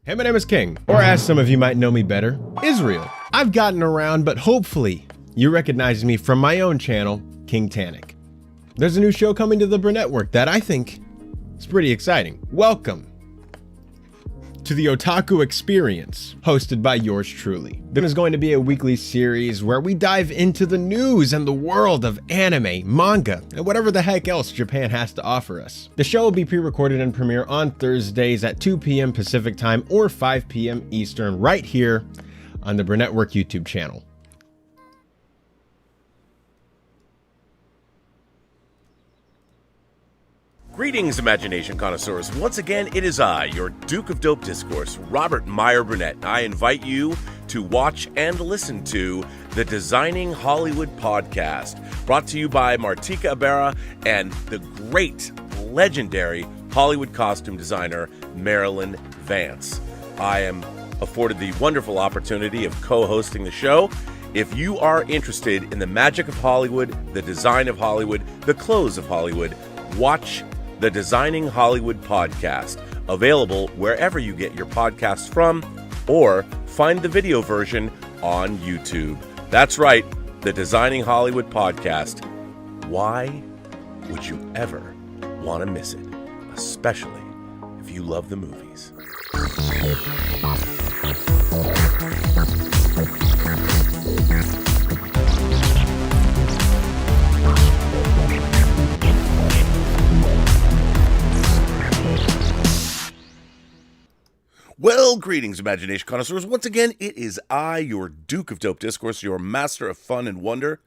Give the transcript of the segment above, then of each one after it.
Hey, my name is King, or as some of you might know me better, Israel. I've gotten around, but hopefully you recognize me from my own channel, King Tannic. There's a new show coming to the Burnettwork that I think is pretty exciting. Welcome to the Otaku Experience, hosted by yours truly. There is going to be a weekly series where we dive into the news and the world of anime, manga, and whatever the heck else Japan has to offer us. The show will be pre-recorded and premiere on Thursdays at 2 p.m. Pacific Time or 5 p.m. Eastern right here on the Burnettwork YouTube channel. Greetings, imagination connoisseurs. Once again, it is I, your Duke of Dope Discourse, Robert Meyer Burnett. I invite you to watch and listen to the Designing Hollywood podcast, brought to you by Martika Ibarra and the great, legendary Hollywood costume designer, Marilyn Vance. I am afforded the wonderful opportunity of co-hosting the show. If you are interested in the magic of Hollywood, the design of Hollywood, the clothes of Hollywood, watch the Designing Hollywood podcast, available wherever you get your podcasts from, or find the video version on YouTube. That's right, the Designing Hollywood podcast. Why would you ever want to miss it? Especially if you love the movies. Well, greetings, imagination connoisseurs. Once again, it is I, your Duke of Dope Discourse, your master of fun and wonder,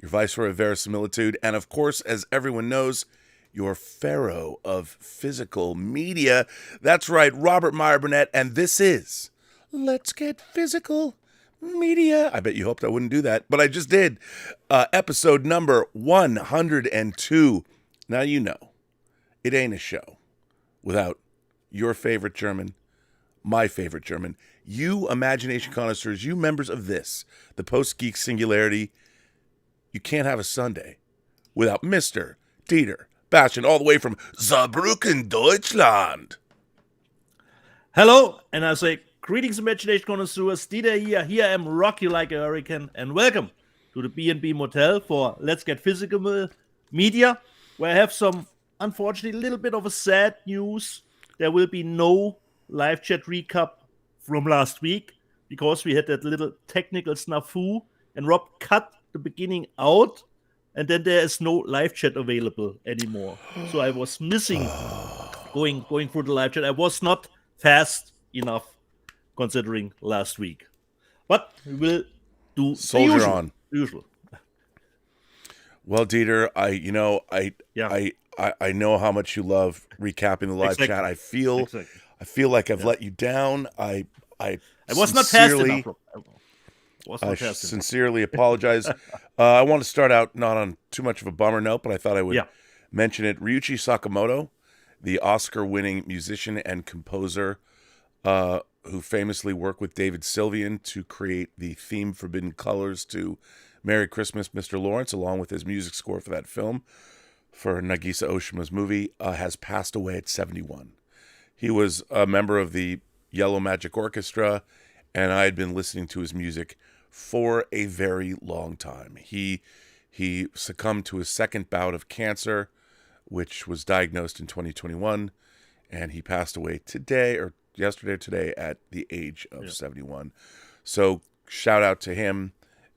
your viceroy of verisimilitude, and of course, as everyone knows, your pharaoh of physical media. That's right, Robert Meyer Burnett, and this is Let's Get Physical Media. I bet you hoped I wouldn't do that, but I just did. Episode number 102. Now you know, it ain't a show without your favorite German, my favorite German, you imagination connoisseurs, you members of this, the Post-Geek Singularity. You can't have a Sunday without Mr. Dieter Bastian, all the way from Saarbrücken, Deutschland. Hello, and I say, greetings, imagination connoisseurs. Dieter here. Here I am, rock you like a hurricane, and welcome to the B&B Motel for Let's Get Physical Media, where I have some, unfortunately, little bit of a sad news. There will be no live chat recap from last week because we had that little technical snafu and Rob cut the beginning out, and then there is no live chat available anymore. So I was missing going through the live chat. I was not fast enough considering last week, but we will do Soldier on. Usual. Well, Dieter, I know how much you love recapping the live chat. I feel like I've let you down. I was not fast enough. I sincerely apologize. I want to start out not on too much of a bummer note, but I thought I would mention it. Ryuichi Sakamoto, the Oscar-winning musician and composer who famously worked with David Sylvian to create the theme Forbidden Colors to Merry Christmas, Mr. Lawrence, along with his music score for that film, for Nagisa Oshima's movie, has passed away at 71. He was a member of the Yellow Magic Orchestra, and I had been listening to his music for a very long time. He succumbed to his second bout of cancer, which was diagnosed in 2021, and he passed away yesterday or today at the age of 71. So shout out to him,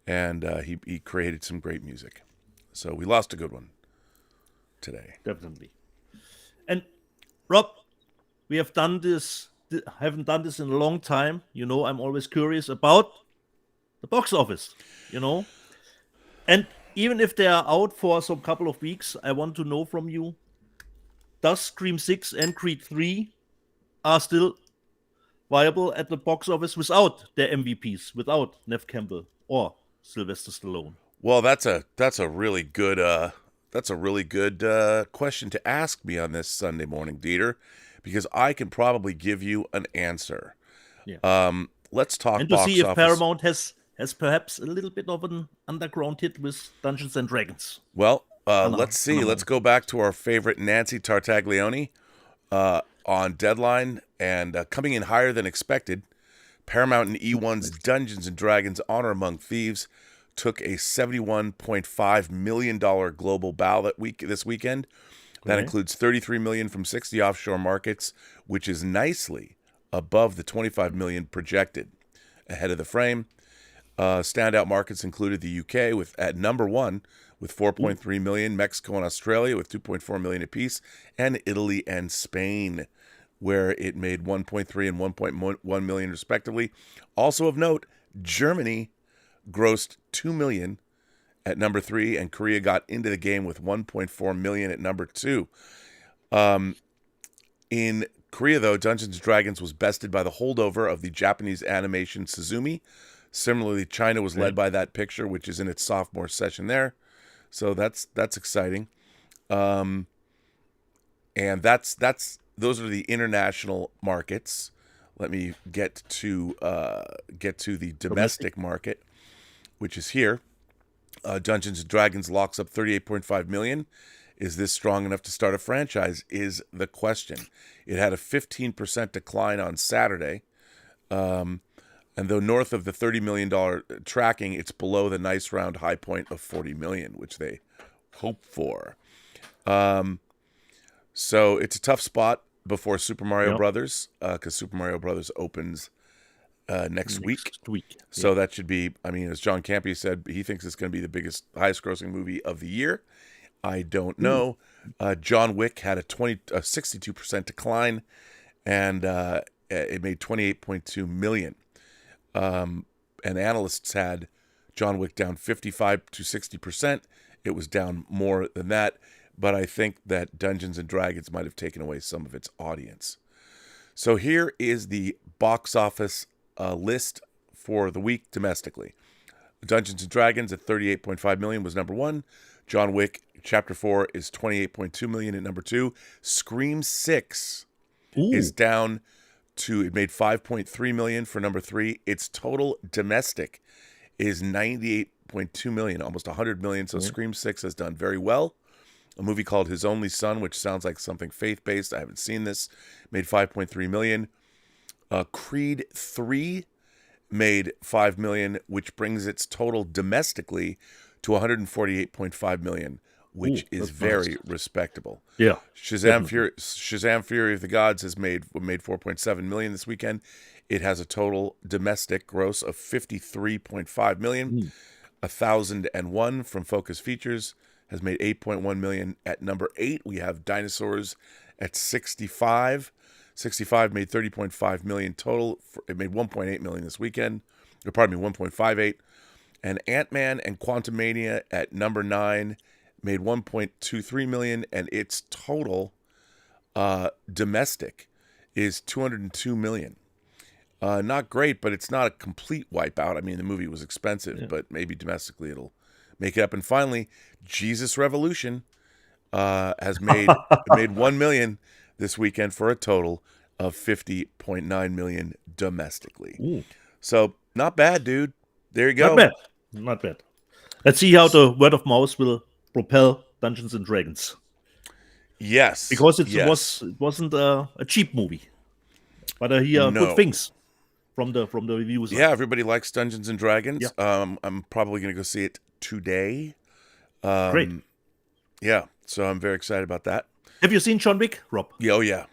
and he created some great music. So we lost a good one today. Definitely. And Rob, we have done this, haven't done this in a long time. You know, I'm always curious about the box office, you know. And even if they are out for some couple of weeks, I want to know from you, does Scream 6 and Creed 3 are still viable at the box office without their MVPs, without Neve Campbell or Sylvester Stallone? Well, that's a really good question to ask me on this Sunday morning, Dieter, because I can probably give you an answer. Yeah. Let's talk and to box see if office. Paramount has perhaps a little bit of an underground hit with Dungeons and Dragons. Well, let's see. Let's go back to our favorite Nancy Tartaglione. on Deadline, and coming in higher than expected, Paramount and E1's Dungeons & Dragons Honor Among Thieves took a $71.5 million global bow this weekend. That includes $33 million from 60 offshore markets, which is nicely above the $25 million projected. Ahead of the frame, standout markets included the UK at number 1 with 4.3 million, Mexico and Australia with 2.4 million apiece, and Italy and Spain, where it made 1.3 and 1.1 million respectively. Also of note, Germany grossed 2 million at number 3, and Korea got into the game with 1.4 million at number 2. In Korea, though, Dungeons & Dragons was bested by the holdover of the Japanese animation Suzumi. Similarly, China was led by that picture, which is in its sophomore session there. So that's exciting. And those are the international markets. Let me get to the domestic market, which is here. Dungeons & Dragons locks up $38.5 million. Is this strong enough to start a franchise is the question. It had a 15% decline on Saturday. And though north of the $30 million tracking, it's below the nice round high point of $40 million, which they hope for. So it's a tough spot before Super Mario Brothers, because Super Mario Brothers opens next week. So that should be, as John Campea said, he thinks it's going to be the highest grossing movie of the year. I don't know. John Wick had a 62% decline, and it made $28.2 million. And analysts had John Wick down 55 to 60%. It was down more than that, but I think that Dungeons & Dragons might have taken away some of its audience. So here is the box office list for the week domestically. Dungeons & Dragons at $38.5 million was number 1. John Wick Chapter 4 is $28.2 million at number 2. Scream 6 is down to, it made $5.3 million for number 3. Its total domestic is $98.2 million, almost $100 million. So Scream 6 has done very well. A movie called His Only Son, which sounds like something faith-based. I haven't seen this. Made $5.3 million. Creed 3 made $5 million, which brings its total domestically to $148.5 million, which is very respectable. Yeah. Shazam Fury of the Gods has made $4.7 million this weekend. It has a total domestic gross of $53.5 million. 1001 from Focus Features has made $8.1 million. At number 8, we have Dinosaurs at 65. 65 made $30.5 million total. It made $1.8 million this weekend. Or pardon me, 1.58. And Ant-Man and Quantumania at number 9 made $1.23 million, and its total domestic is $202 million. Not great, but it's not a complete wipeout. The movie was expensive, but maybe domestically it'll make it up. And finally, Jesus Revolution has made $1 million this weekend for a total of $50.9 million domestically. Ooh. So not bad, dude. There you go. Not bad. Let's see how the word of mouth will propel Dungeons and Dragons. Yes, because it wasn't a cheap movie, but I hear good things from the reviews. Yeah, everybody likes Dungeons and Dragons. Yeah. I'm probably going to go see it today. Great. Yeah, so I'm very excited about that. Have you seen John Wick, Rob? Yeah, oh yeah.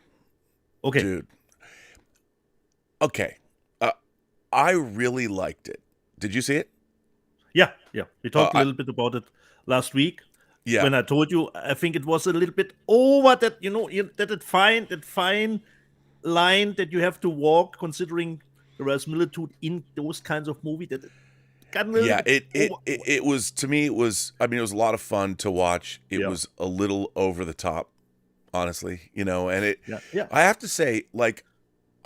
Okay, dude. Okay, I really liked it. Did you see it? Yeah. We talked a little bit about it last week. Yeah. When I told you, I think it was a little bit over that, that fine line that you have to walk, considering the verisimilitude in those kinds of movies. That it got a little bit it was, to me, it was a lot of fun to watch. It was a little over the top, honestly, and it. Yeah. I have to say,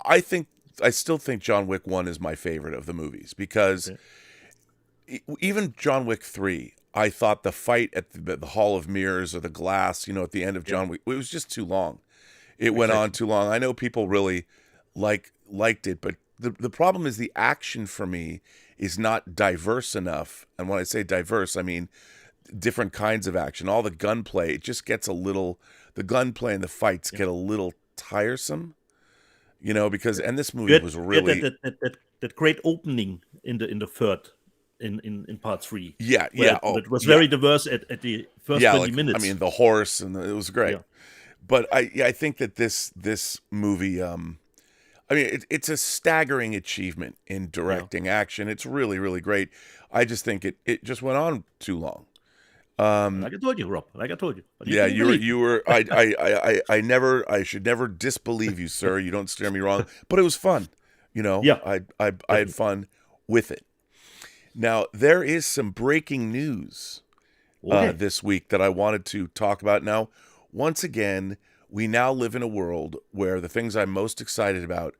I still think John Wick 1 is my favorite of the movies, because even John Wick 3, I thought the fight at the Hall of Mirrors or the glass, at the end of John Wick, it was just too long. It went on too long. I know people really liked it, but the problem is the action for me is not diverse enough. And when I say diverse, I mean different kinds of action. All the gunplay, it just gets the gunplay and the fights get a little tiresome, because this movie was really that great opening in the third in part 3. Yeah. It was very diverse at the first 20 minutes. I mean, the horse it was great. Yeah. But I think that this movie, it's a staggering achievement in directing action. It's really, really great. I just think it just went on too long. Like I told you, Rob. Like I told you. Yeah, you were. I should never disbelieve you, sir. You don't steer me wrong. But it was fun. Yeah. I had fun with it. Now there is some breaking news this week that I wanted to talk about. Now, once again, we now live in a world where the things I'm most excited about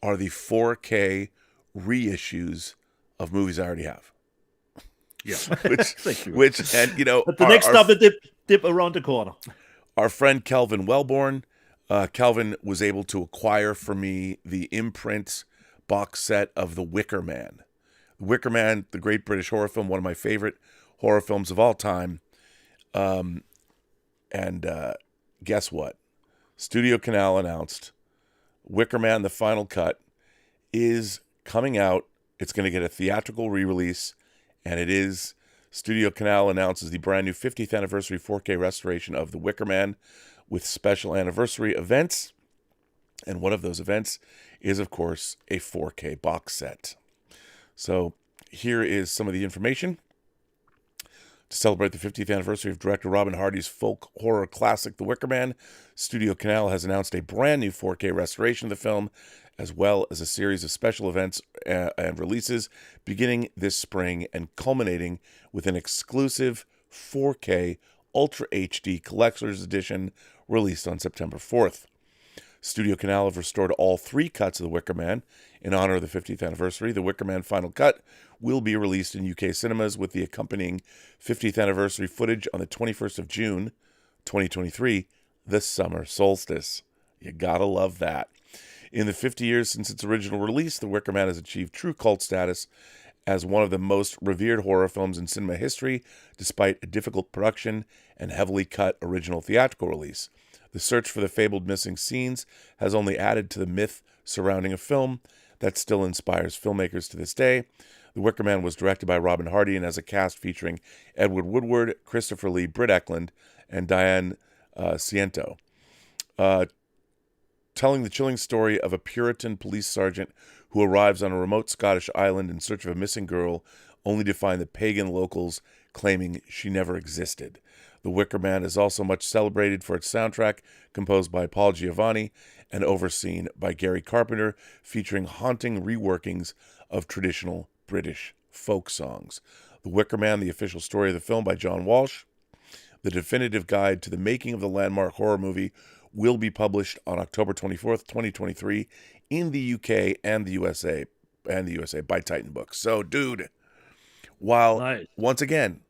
are the 4K reissues of movies I already have. Yeah, which and but the next stop is dip around the corner. Our friend Kelvin Wellborn, Kelvin was able to acquire for me the imprint box set of The Wicker Man. The Wicker Man, the great British horror film, one of my favorite horror films of all time. Guess what? Studio Canal announced Wicker Man, the final cut, is coming out. It's going to get a theatrical re-release. And it is, Studio Canal announces the brand new 50th anniversary 4K restoration of The Wicker Man with special anniversary events. And one of those events is, of course, a 4K box set. So here is some of the information. To celebrate the 50th anniversary of director Robin Hardy's folk horror classic, The Wicker Man, Studio Canal has announced a brand new 4K restoration of the film, as well as a series of special events and releases beginning this spring and culminating with an exclusive 4K Ultra HD Collector's Edition released on September 4th. Studio Canal have restored all 3 cuts of The Wicker Man in honor of the 50th anniversary. The Wicker Man final cut will be released in UK cinemas with the accompanying 50th anniversary footage on the 21st of June, 2023, the summer solstice. You gotta love that. In the 50 years since its original release, The Wicker Man has achieved true cult status as one of the most revered horror films in cinema history, despite a difficult production and heavily cut original theatrical release. The search for the fabled missing scenes has only added to the myth surrounding a film that still inspires filmmakers to this day. The Wicker Man was directed by Robin Hardy and has a cast featuring Edward Woodward, Christopher Lee, Britt Eklund, and Diane Ciento. Telling the chilling story of a Puritan police sergeant who arrives on a remote Scottish island in search of a missing girl, only to find the pagan locals claiming she never existed. The Wicker Man is also much celebrated for its soundtrack, composed by Paul Giovanni and overseen by Gary Carpenter, featuring haunting reworkings of traditional British folk songs. The Wicker Man, the official story of the film by John Walsh, the definitive guide to the making of the landmark horror movie, will be published on October 24th, 2023 in the UK and the USA by Titan Books. So, dude, while once again,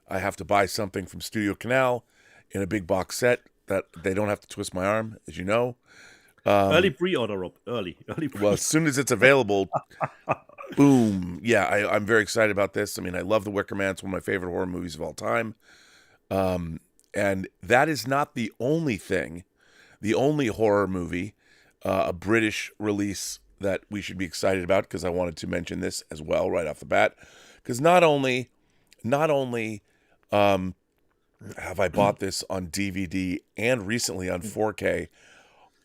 I have to buy something from Studio Canal in a big box set that they don't have to twist my arm, as you know. Early pre-order, Rob. Early pre-order. Well, as soon as it's available, boom. Yeah, I'm very excited about this. I mean, I love The Wicker Man. It's one of my favorite horror movies of all time. And that is not the only thing. The only horror movie, a British release that we should be excited about, because I wanted to mention this as well right off the bat. Because not only have I bought this on DVD and recently on 4K,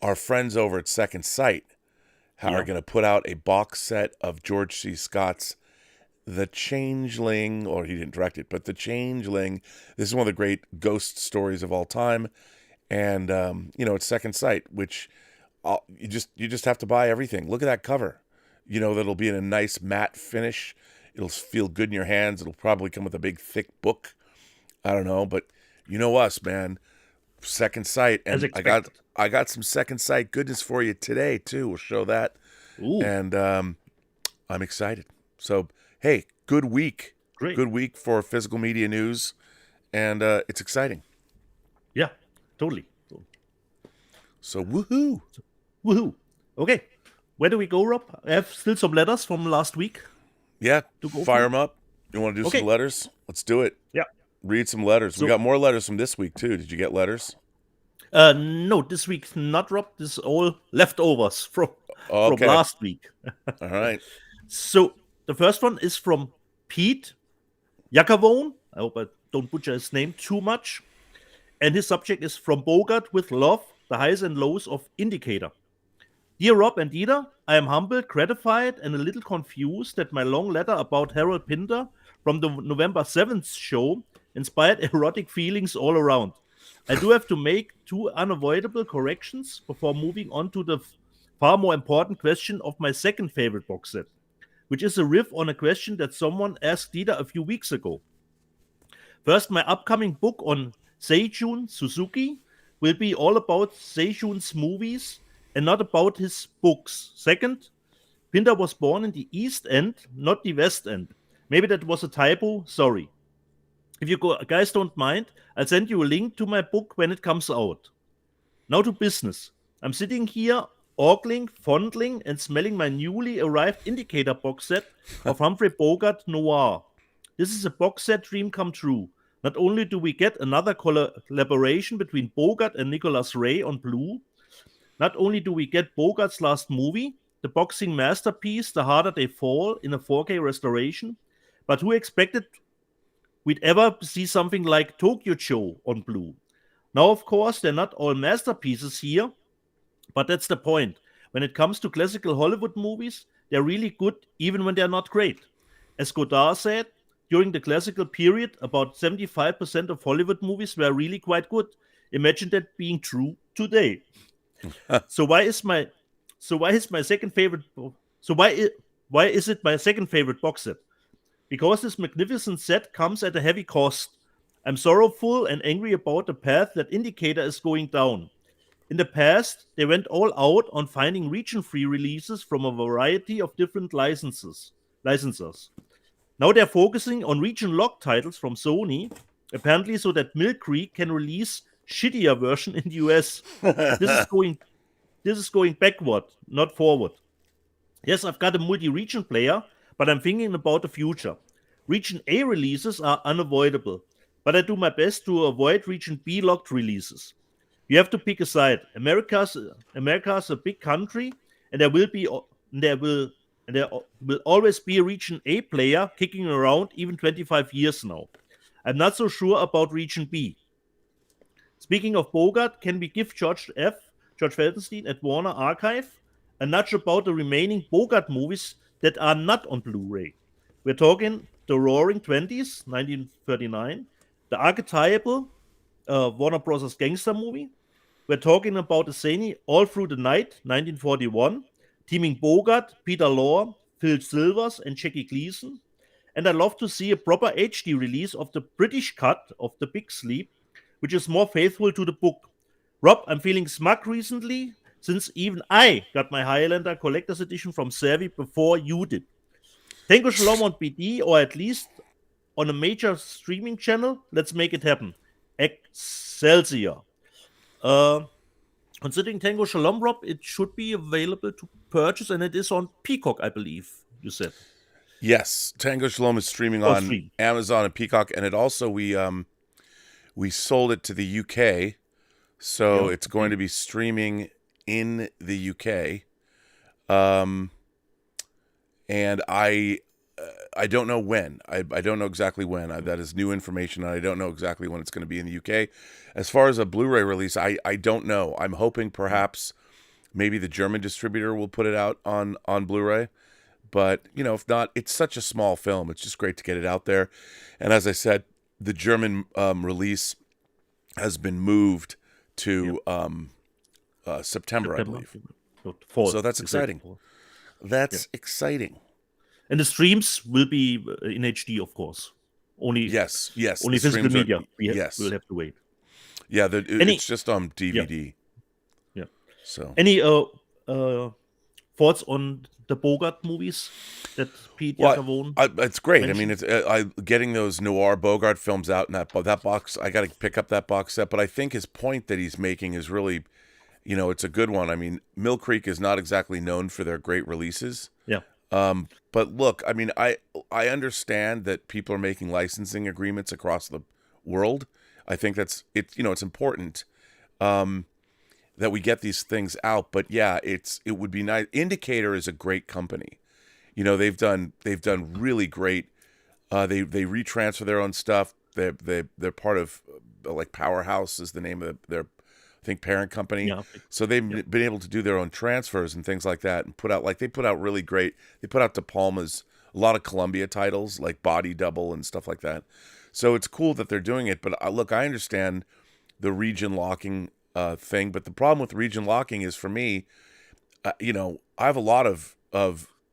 our friends over at Second Sight are going to put out a box set of George C. Scott's The Changeling, or he didn't direct it, but The Changeling. This is one of the great ghost stories of all time. And, it's Second Sight, which you just have to buy everything. Look at that cover. That'll be in a nice matte finish. It'll feel good in your hands. It'll probably come with a big, thick book. I don't know, but you know us, man. Second Sight. And I got some Second Sight goodness for you today, too. We'll show that. Ooh. And I'm excited. So, hey, good week. Great. Good week for physical media news. And it's exciting. Yeah. Totally. So, woohoo. Okay. Where do we go, Rob? I have still some letters from last week. Yeah, fire them up. You want to do some letters? Let's do it. Yeah. Read some letters. We got more letters from this week, too. Did you get letters? No, this week not, Rob. This is all leftovers from last week. All right. So the first one is from Pete Yakavone. I hope I don't butcher his name too much. And his subject is From Bogart with Love, the highs and lows of Indicator. Dear Rob and Dieter, I am humbled, gratified, and a little confused that my long letter about Harold Pinter from the November 7th show inspired erotic feelings all around. I do have to make two unavoidable corrections before moving on to the far more important question of my second favorite box set, which is a riff on a question that someone asked Dieter a few weeks ago. First, my upcoming book on Seijun Suzuki will be all about Seijun's movies and not about his books. Second, Pinter was born in the East End, not the West End. Maybe that was a typo, sorry. If you guys don't mind, I'll send you a link to my book when it comes out. Now to business. I'm sitting here, ogling, fondling, and smelling my newly arrived Indicator box set of Humphrey Bogart Noir. This is a box set dream come true. Not only do we get another collaboration between Bogart and Nicholas Ray on Blue, not only do we get Bogart's last movie, the boxing masterpiece The Harder They Fall, in a 4K restoration, but who expected we'd ever see something like Tokyo Joe on Blue? Now, of course, they're not all masterpieces here, but that's the point. When it comes to classical Hollywood movies, they're really good even when they're not great. As Godard said, during the classical period, about 75% of Hollywood movies were really quite good. Imagine that being true today. So why is it my second favorite box set? Because this magnificent set comes at a heavy cost. I'm sorrowful and angry about the path that Indicator is going down. In the past, they went all out on finding region-free releases from a variety of different licensors. Now they're focusing on region-locked titles from Sony, apparently so that Mill Creek can release shittier version in the US. This is going backward, not forward. Yes, I've got a multi-region player, but I'm thinking about the future. Region A releases are unavoidable, but I do my best to avoid Region B locked releases. You have to pick a side. America's a big country, and there will always be a Region A player kicking around even 25 years now. I'm not so sure about Region B. Speaking of Bogart, can we give George Felsenstein at Warner Archive a nudge about the remaining Bogart movies that are not on Blu-ray? We're talking The Roaring Twenties, 1939, the archetypal Warner Bros. Gangster movie. We're talking about the zany All Through the Night, 1941, teaming Bogart, Peter Lorre, Phil Silvers, and Jackie Gleason. And I'd love to see a proper HD release of the British cut of The Big Sleep, which is more faithful to the book. Rob, I'm feeling smug recently, since even I got my Highlander Collector's Edition from Savvy before you did. Tango Shalom on BD, or at least on a major streaming channel. Let's make it happen. Excelsior. Considering Tango Shalom, Rob, it should be available to purchase, and it is on Peacock, I believe, you said. Yes, Tango Shalom is streaming on Amazon and Peacock, and it also, we sold it to the UK, so it's going to be streaming in the UK. And I don't know when. I don't know exactly when. That is new information, and I don't know exactly when it's going to be in the UK. As far as a Blu-ray release, I don't know. I'm hoping perhaps maybe the German distributor will put it out on Blu-ray. But, if not, it's such a small film. It's just great to get it out there. And as I said, the German release has been moved to September, I believe. So that's exciting. That's exciting. And the streams will be in HD, of course. Only yes. Only physical media. We'll have to wait. Yeah, it's just on DVD. Yeah. So any thoughts on the Bogart movies that Pete Yakavone? It's great. Mentioned? I mean, it's getting those noir Bogart films out in that box. I got to pick up that box set. But I think his point that he's making is really, it's a good one. I mean, Mill Creek is not exactly known for their great releases. Yeah. But look, I mean, I understand that people are making licensing agreements across the world. I think it's important. that we get these things out. But yeah, it would be nice. Indicator is a great company. They've done really great. They retransfer their own stuff. They're part of like Powerhouse is the name of their I think parent company. Yeah. So they've been able to do their own transfers and things like that, and they put out really great. They put out De Palma's, a lot of Columbia titles like Body Double and stuff like that. So it's cool that they're doing it. But look, I understand the region locking thing, but the problem with region locking is, for me, I have a lot of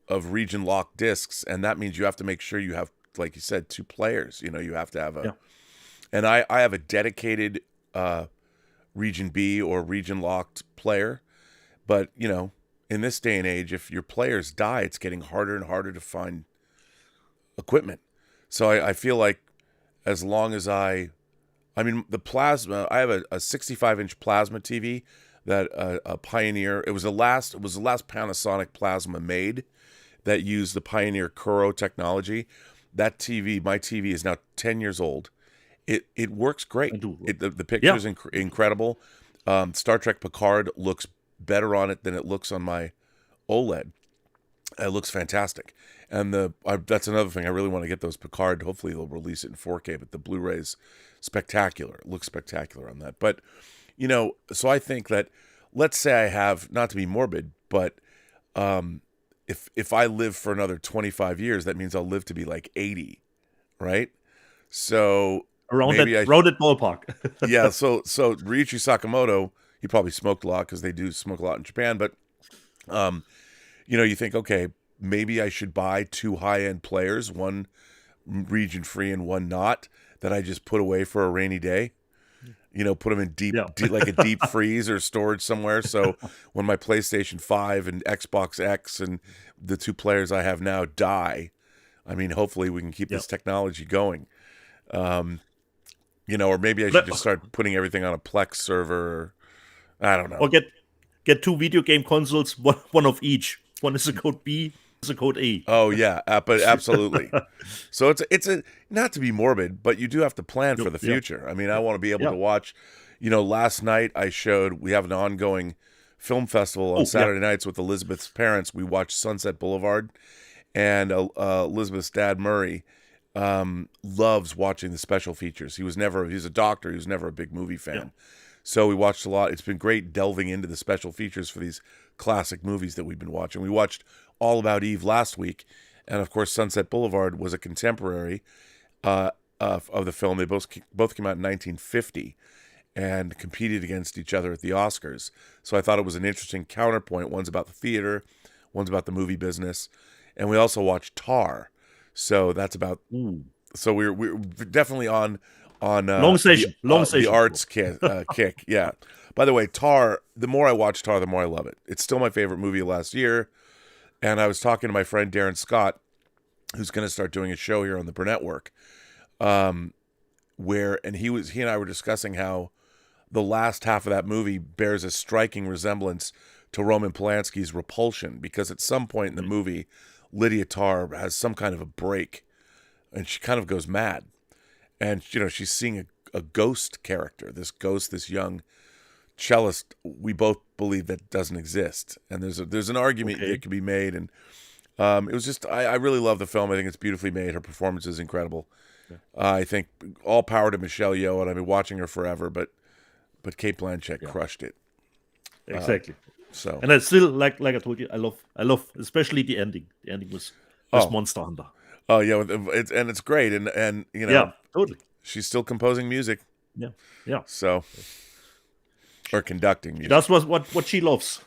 region locked discs, and that means you have to make sure you have, like you said, 2 players. You have to have and I have a dedicated region B or region locked player, but in this day and age, if your players die, it's getting harder and harder to find equipment. So I feel like as long as the plasma, I have a 65-inch plasma TV that a Pioneer, it was the last Panasonic plasma made that used the Pioneer Kuro technology. That TV, my TV, is now 10 years old. It works great. The picture's incredible. Star Trek Picard looks better on it than it looks on my OLED. It looks fantastic. And that's another thing. I really want to get those Picard. Hopefully they'll release it in 4K, but the Blu-ray's spectacular. It looks spectacular on that. But, so I think that, let's say I have, not to be morbid, but if I live for another 25 years, that means I'll live to be like 80, right? So around that ballpark. Yeah, so Ryuichi Sakamoto, he probably smoked a lot, because they do smoke a lot in Japan, but you think, okay, maybe I should buy 2 high-end players, one region free and one not, that I just put away for a rainy day. Put them in deep like a deep freeze or storage somewhere. So when my PlayStation 5 and Xbox X and the 2 players I have now die, hopefully we can keep this technology going. Or maybe I should just start putting everything on a Plex server. I don't know. Or get 2 video game consoles, one of each. One is a code B, is a code A. Oh yeah, but absolutely. So it's a not to be morbid, but you do have to plan for the future. I want to be able to watch. Last night we have an ongoing film festival on Saturday nights with Elizabeth's parents. We watched Sunset Boulevard, and Elizabeth's dad Murray loves watching the special features. He's a doctor. He was never a big movie fan. Yeah. So we watched a lot. It's been great delving into the special features for these classic movies that we've been watching. We watched All About Eve last week, and of course Sunset Boulevard was a contemporary of the film. They both came out in 1950 and competed against each other at the Oscars. So I thought it was an interesting counterpoint. One's about the theater, one's about the movie business. And we also watched Tar. So that's about. So we're definitely on long station, the arts kick. Yeah. By the way, Tar. The more I watch Tar, the more I love it. It's still my favorite movie of last year. And I was talking to my friend Darren Scott, who's going to start doing a show here on the Burnettwork, he and I were discussing how the last half of that movie bears a striking resemblance to Roman Polanski's Repulsion, because at some point in the movie, Lydia Tarr has some kind of a break, and she kind of goes mad. And, she's seeing a ghost character, this young cellist. We both believe that doesn't exist. And there's an argument that can be made. And it was just, I really love the film. I think it's beautifully made. Her performance is incredible. Yeah. I think all power to Michelle Yeoh, and I've been watching her forever, but Cate Blanchett crushed it. Exactly. And I still, like I told you, I love especially the ending. The ending was Monster Hunter. Oh yeah, it's great, and totally. She's still composing music. Yeah. So, or conducting music. That's what she loves.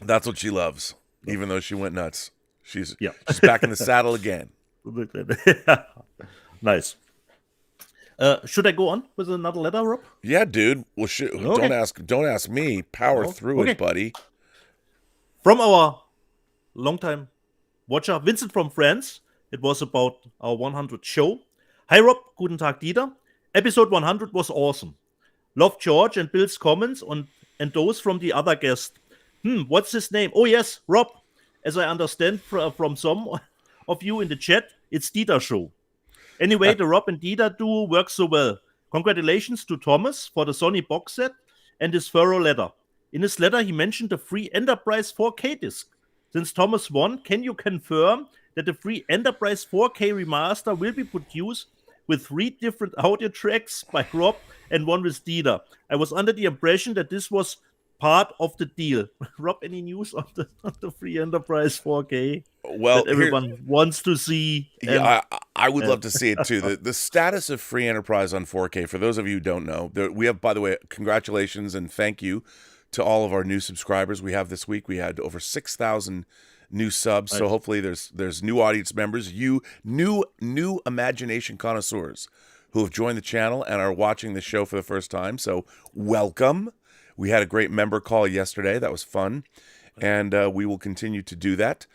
That's what she loves, even though she went nuts. She's back in the saddle again. Nice. Should I go on with another letter, Rob? Yeah, dude. Well, don't ask me. Power through it, buddy. From our longtime watcher, Vincent from France. It was about our 100th show. Hi, Rob. Guten Tag, Dieter. Episode 100 was awesome. Love George and Bill's comments and those from the other guest. What's his name? Oh, yes, Rob. As I understand from some of you in the chat, it's Dieter show. Anyway, the Rob and Dieter duo works so well. Congratulations to Thomas for the Sony box set and his thorough letter. In his letter, he mentioned the free Enterprise 4K disc. Since Thomas won, can you confirm that the free Enterprise 4K remaster will be produced with 3 different audio tracks by Rob and 1 with Dieter? I was under the impression that this was part of the deal. Rob, any news on the free Enterprise 4K? Well, that everyone wants to see. Yeah, I would love to see it too. The status of free Enterprise on 4K, for those of you who don't know, we have, by the way, congratulations and thank you to all of our new subscribers we have this week. We had over 6,000 new subs, so hopefully there's new audience members, you new imagination connoisseurs who have joined the channel and are watching the show for the first time. So welcome. We had a great member call yesterday. That was fun. And we will continue to do that.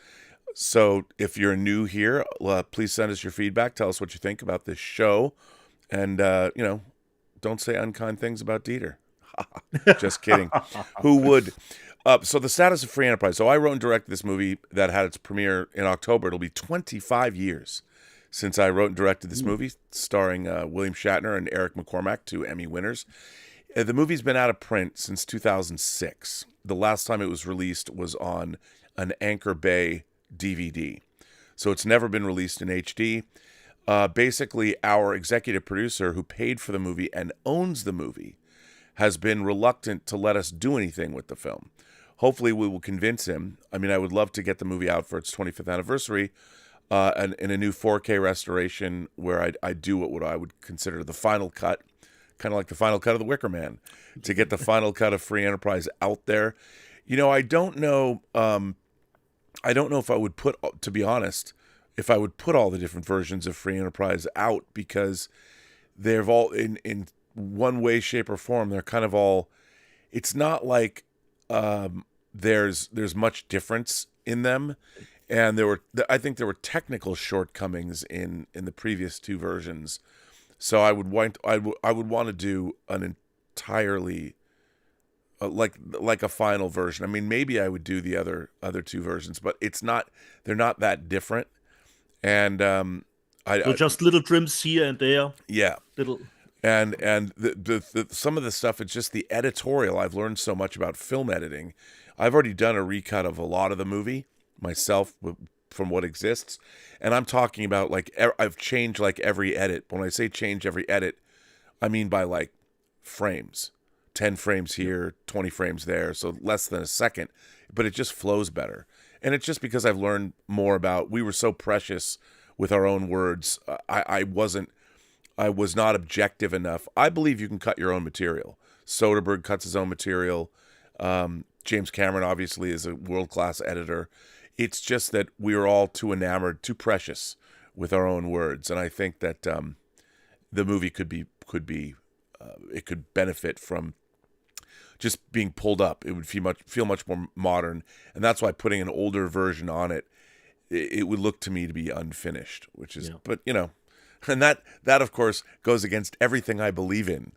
So if you're new here, please send us your feedback. Tell us what you think about this show. And, don't say unkind things about Dieter. Just kidding. Who would? So the status of free Enterprise. So I wrote and directed this movie that had its premiere in October. It'll be 25 years since I wrote and directed this movie, starring William Shatner and Eric McCormack, 2 Emmy winners. The movie's been out of print since 2006. The last time it was released was on an Anchor Bay DVD. So it's never been released in HD. Basically, our executive producer who paid for the movie and owns the movie has been reluctant to let us do anything with the film. Hopefully we will convince him. I mean, I would love to get the movie out for its 25th anniversary and in a new 4K restoration where I do what I would consider the final cut, kind of like the final cut of the Wicker Man, to get the final cut of Free Enterprise out there. I don't know if I would put, to be honest, if I would put all the different versions of Free Enterprise out, because they've all, in one way, shape, or form, they're kind of all, it's not like there's much difference in them. And I think there were technical shortcomings in the previous 2 versions. So I would want to do an entirely like a final version. I mean, maybe I would do the other 2 versions, but they're not that different. And so just little trims here and there. Yeah, little. And the some of the stuff, it's just the editorial. I've learned so much about film editing. I've already done a recut of a lot of the movie myself from what exists, and I'm talking about I've changed every edit. When I say change every edit, I mean by frames, 10 frames here, 20 frames there, so less than a second, but it just flows better. And it's just because I've learned more about. We were so precious with our own words. I was not objective enough. I believe you can cut your own material. Soderbergh cuts his own material. James Cameron obviously is a world-class editor. It's just that we are all too enamored, too precious with our own words, and I think that the movie it could benefit from just being pulled up. It would feel much more modern, and that's why putting an older version on it would look to me to be unfinished. Which is, but and that of course goes against everything I believe in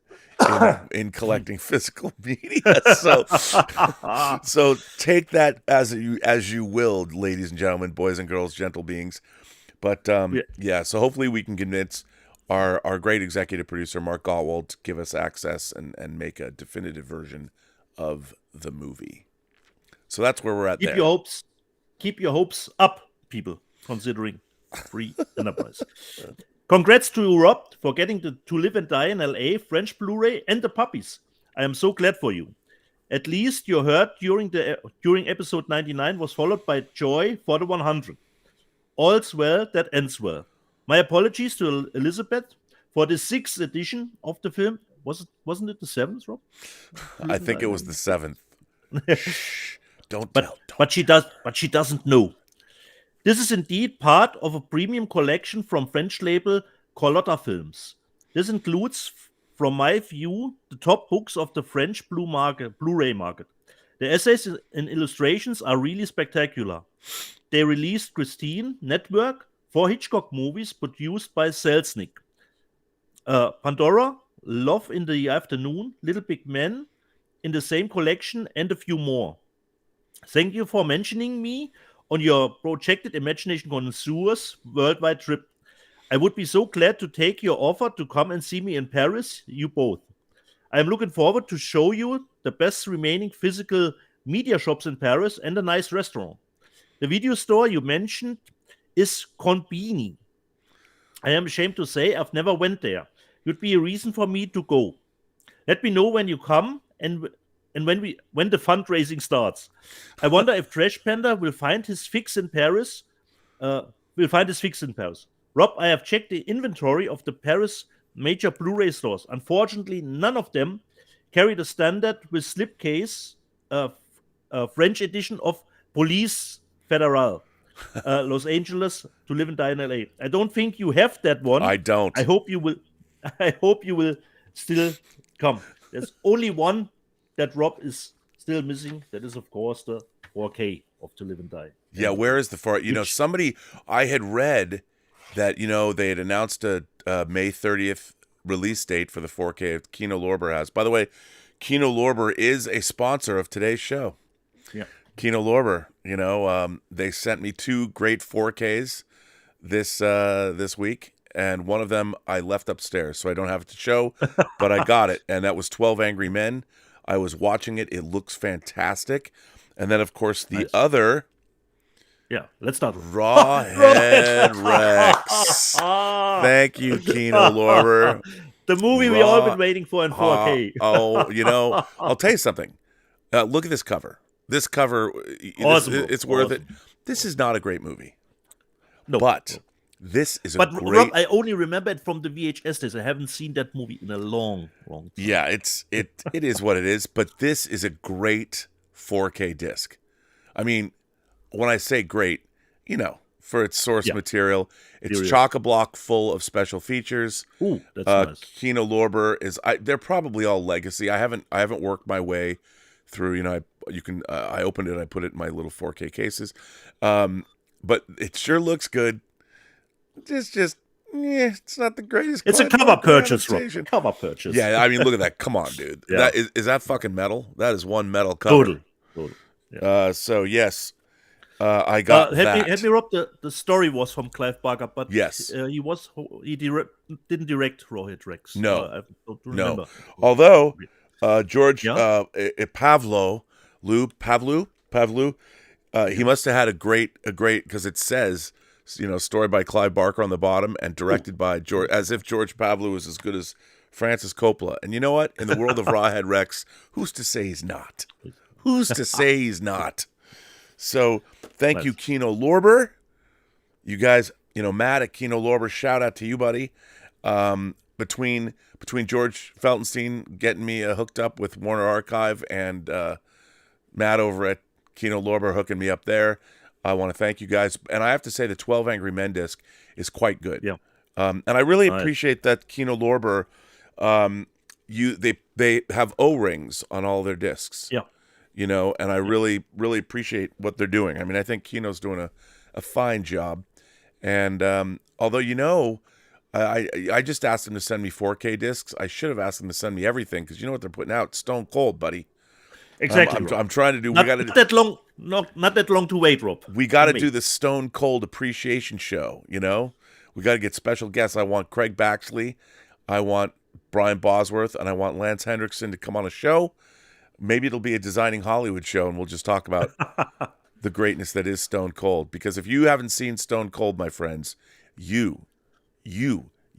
collecting physical media. So take that as you will, ladies and gentlemen, boys and girls, gentle beings. But so hopefully we can convince our great executive producer Mark Gottwald to give us access and make a definitive version of the movie. So that's where we're at. Keep your hopes up, people, considering Free Enterprise. Congrats to Rob for getting to live and die in LA, French Blu-ray, and the puppies. I am so glad for you. At least your hurt during episode 99 was followed by joy for the 100. All's well that ends well. My apologies to Elizabeth for the 6th edition of the film. Wasn't it the 7th, Rob? I think it was the 7th. Shh, don't tell. But she doesn't know. This is indeed part of a premium collection from French label Carlotta Films. This includes, from my view, the top hooks of the French Blu-ray market. The essays and illustrations are really spectacular. They released Christine, Network, 4 Hitchcock movies produced by Selznick. Pandora, Love in the Afternoon, Little Big Men in the same collection, and a few more. Thank you for mentioning me on your projected Imagination Connoisseurs worldwide trip. I would be so glad to take your offer to come and see me in Paris, you both. I am looking forward to show you the best remaining physical media shops in Paris and a nice restaurant. The video store you mentioned is Conbini. I am ashamed to say I've never went there. Would be a reason for me to go. Let me know when you come and when the fundraising starts. I wonder if Trash Panda will find his fix in Paris. Rob, I have checked the inventory of the Paris major Blu-ray stores. Unfortunately, none of them carry the standard with slipcase French edition of Police Fédérale, Los Angeles to Live and Die in LA. I don't think you have that one. I don't. I hope you will still come. There's only one that Rob is still missing. That is, of course, the 4K of To Live and Die. Yeah, where is the 4K? Somebody, I had read that, they had announced a May 30th release date for the 4K Kino Lorber has. By the way, Kino Lorber is a sponsor of today's show. Yeah. Kino Lorber, they sent me 2 great 4Ks this week, and one of them I left upstairs, so I don't have it to show, but I got it, and that was 12 Angry Men. I was watching it. It looks fantastic. And then, of course, the other... Yeah, let's start. Rawhead Rex. Thank you, Kino Lorber. The movie we all been waiting for in 4K. I'll tell you something. Look at this cover. This cover, awesome. It's worth it. This is not a great movie. No. But this is but great... Rob, I only remember it from the VHS days. I haven't seen that movie in a long time. Yeah, it is what it is. But this is a great 4K disc. I mean, when I say great, for its source material, it's chock-a-block full of special features. Ooh, that's nice. Kino Lorber is... they're probably all legacy. I haven't worked my way through, I opened it, I put it in my little 4K cases. But it sure looks good. It's not the greatest. It's a cover purchase, Rob. Cover purchase. Yeah, I mean, look at that. Come on, dude. Yeah. Is that fucking metal? That is one metal cover. Totally. Yeah. So, yes, I got that. Help me, Rob. The story was from Clive Barker, but yes, he didn't direct Rawhead Rex. No, I don't remember. No. Although George Pavlu, he must have had a great because it says story by Clive Barker on the bottom and directed by George, as if George Pavlu was as good as Francis Coppola. And you know what? In the world of Rawhead Rex, who's to say he's not? Who's to say he's not? So thank you, Kino Lorber. You guys, Matt at Kino Lorber, shout out to you, buddy. Between George Feltenstein getting me hooked up with Warner Archive and Matt over at Kino Lorber hooking me up there, I want to thank you guys. And I have to say the 12 Angry Men disc is quite good. Yeah. And I really appreciate that Kino Lorber, they have O-rings on all their discs. Yeah. And I really, really appreciate what they're doing. I mean, I think Kino's doing a fine job. And although, I just asked them to send me 4K discs. I should have asked them to send me everything because you know what they're putting out? Stone cold, buddy. Exactly. I'm trying to do. Not that long to wait, Rob. We got to do the Stone Cold appreciation show. We got to get special guests. I want Craig Baxley, I want Brian Bosworth, and I want Lance Hendrickson to come on a show. Maybe it'll be a Designing Hollywood show, and we'll just talk about the greatness that is Stone Cold. Because if you haven't seen Stone Cold, my friends, you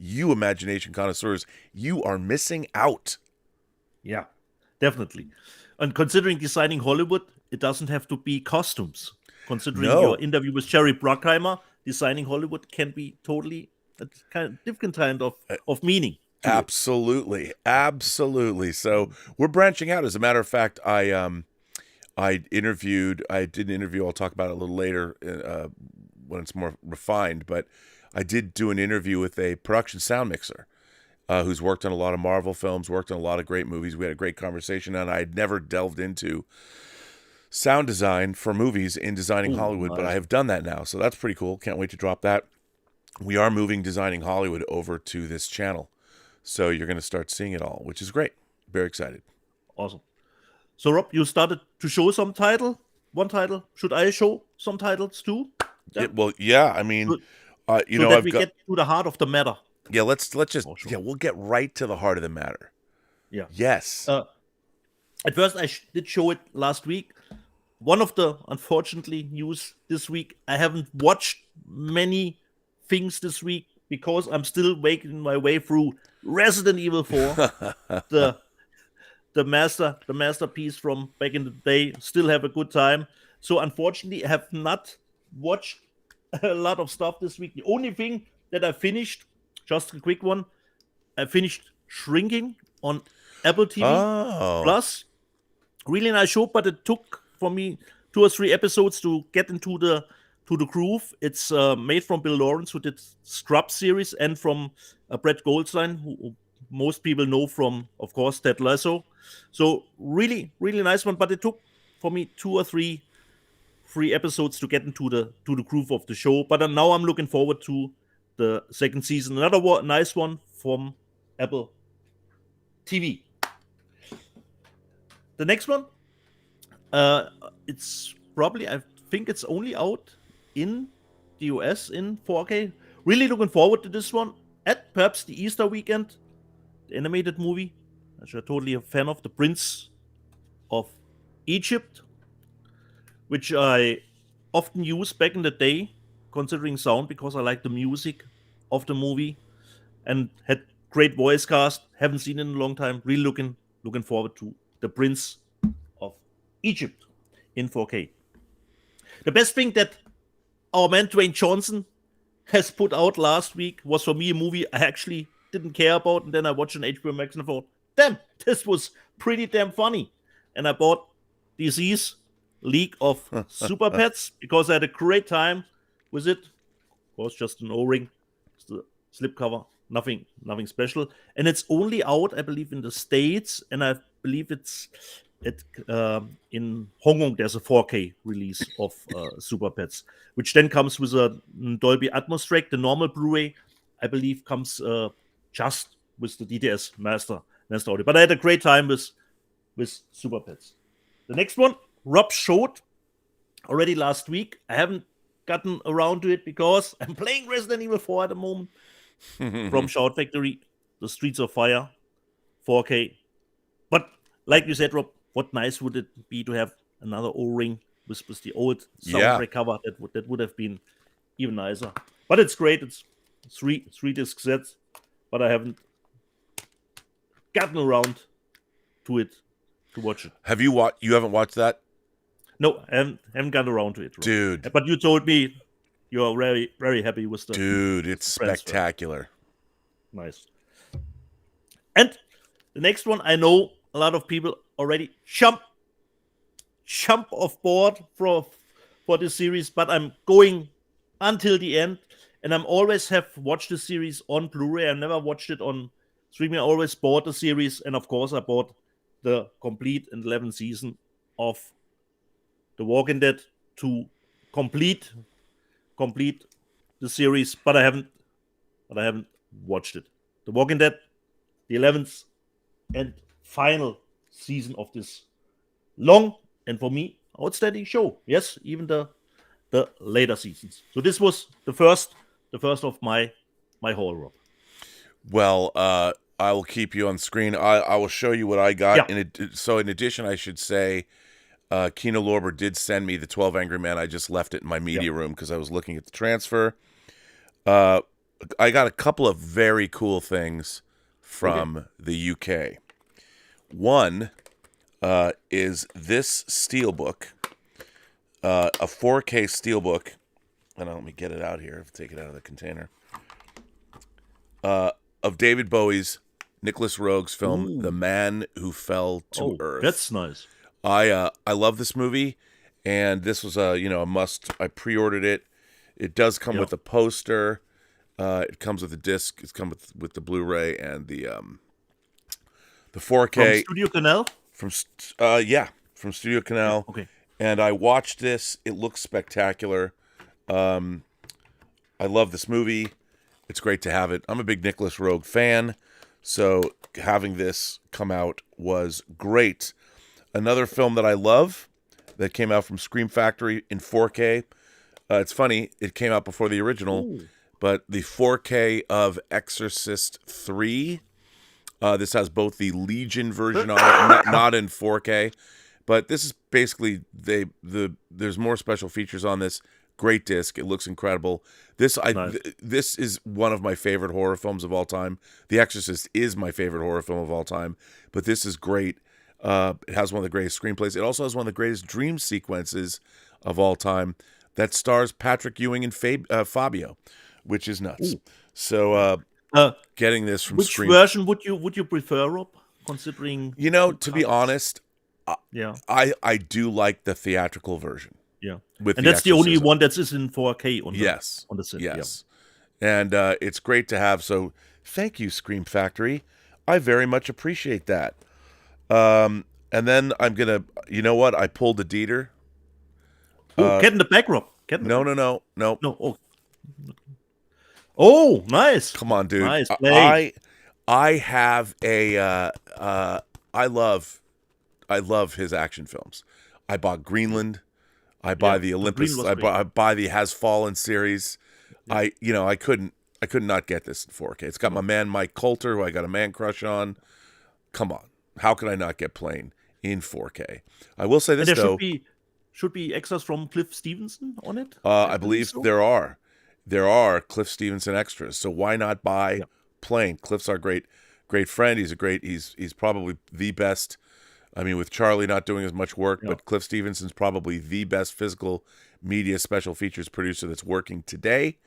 imagination connoisseurs, you are missing out. Yeah, definitely. And considering Designing Hollywood, it doesn't have to be costumes. Considering your interview with Jerry Bruckheimer, Designing Hollywood can be totally a different kind of meaning. Absolutely. So we're branching out. As a matter of fact, I did an interview. I'll talk about it a little later when it's more refined, but I did do an interview with a production sound mixer who's worked on a lot of Marvel films, worked on a lot of great movies. We had a great conversation, and I had never delved into sound design for movies in Designing Hollywood, but I have done that now, so that's pretty cool. Can't wait to drop that. We are moving Designing Hollywood over to this channel, so you're going to start seeing it all, which is great. Very excited. Awesome. So, Rob, you started to show some one title. Should I show some titles too? Yeah. I mean, that we get to the heart of the matter. Yeah, let's just we'll get right to the heart of the matter. Yeah. Yes. At first, I did show it last week. One of the, unfortunately, news this week, I haven't watched many things this week because I'm still making my way through Resident Evil 4, the masterpiece from back in the day. Still have a good time. So unfortunately, I have not watched a lot of stuff this week. The only thing that I finished, just a quick one, I finished Shrinking on Apple TV Plus. Really nice show, but it took for me 2 or 3 episodes to get into the groove. It's made from Bill Lawrence, who did Scrubs series, and from Brett Goldstein, who most people know from, of course, Ted Lasso. So really, really nice one. But it took for me 2 or 3 episodes to get into the groove of the show. But now I'm looking forward to the second season. Another nice one from Apple TV. The next one, it's probably, I think it's only out in the US in 4K. Really looking forward to this one. At perhaps the Easter weekend, the animated movie, which I'm totally a fan of, The Prince of Egypt, which I often use back in the day, considering sound, because I like the music of the movie and had great voice cast. Haven't seen it in a long time. Really looking forward to The Prince of Egypt in 4K. The best thing that our man Dwayne Johnson has put out last week was, for me, a movie I actually didn't care about, and then I watched on HBO Max and I thought, damn, this was pretty damn funny. And I bought DC's League of Super Pets because I had a great time with it. Of course, just an O-ring, it's the slipcover, nothing special. And it's only out, I believe, in the States, and I believe it's in Hong Kong. There's a 4K release of Super Pets, which then comes with a Dolby Atmos track. The normal Blu-ray, I believe, comes just with the DTS master audio. But I had a great time with Super Pets. The next one, Rob showed already last week. I haven't gotten around to it because I'm playing Resident Evil 4 at the moment from Shout Factory, The Streets of Fire, 4K. But like you said, Rob, what nice would it be to have another O-ring with the old soundtrack cover? That would have been even nicer. But it's great. It's three disc sets, but I haven't gotten around to it to watch it. Have you watched? You haven't watched that? No, I haven't gotten around to it, Rob. Dude. But you told me you are very, very happy with the. Dude, it's spectacular. Nice. And the next one, I know a lot of people already jump off board for this series, but I'm going until the end, and I'm always have watched the series on Blu-ray. I never watched it on streaming. I always bought the series, and of course I bought the complete and 11th season of The Walking Dead to complete the series, but I haven't watched it. The Walking Dead, the 11th and final season of this long and, for me, outstanding show. Yes, even the later seasons. So this was the first of my haul, Rob. Well, I will keep you on screen. I will show you what I got. Yeah. So in addition, I should say, Kino Lorber did send me the 12 Angry Men. I just left it in my media room because I was looking at the transfer. I got a couple of very cool things from the UK. One is this steelbook, a 4K steelbook. And let me get it out here. Take it out of the container. Of David Bowie's Nicholas Roeg's film, The Man Who Fell to Earth. That's nice. I love this movie, and this was a must. I pre-ordered it. It does come with a poster. It comes with a disc. It's come with the Blu-ray and the 4K. From Studio Canal? From Studio Canal. Okay. And I watched this. It looks spectacular. I love this movie. It's great to have it. I'm a big Nicholas Roeg fan, so having this come out was great. Another film that I love that came out from Scream Factory in 4K. It's funny, it came out before the original, but the 4K of Exorcist 3 This has both the Legion version on it, not in 4K, but this is basically there's more special features on this. Great disc. It looks incredible. This is one of my favorite horror films of all time. The Exorcist is my favorite horror film of all time, but this is great. It has one of the greatest screenplays. It also has one of the greatest dream sequences of all time that stars Patrick Ewing and Fabio, which is nuts. Ooh. So getting this from which version would you prefer, Rob? Considering to be honest, I do like the theatrical version. Yeah, and that's the only one that is in 4K on the set. Yes, and it's great to have. So thank you, Scream Factory. I very much appreciate that. And then I'm gonna, I pulled a Dieter. Get in the back, Rob. No. Oh, nice. Come on, dude. Nice play. I have a I love his action films. I bought Greenland. I buy the Olympus. I buy the Has Fallen series. Yeah. I could not get this in 4K. It's got my man Mike Coulter, who I got a man crush on. Come on, how could I not get Plane in 4K? I will say this though. Should be extras from Cliff Stevenson on it. I believe there are Cliff Stevenson extras. So why not buy Plane? Cliff's our great friend. He's probably the best. I mean, with Charlie not doing as much work, but Cliff Stevenson's probably the best physical media special features producer that's working today.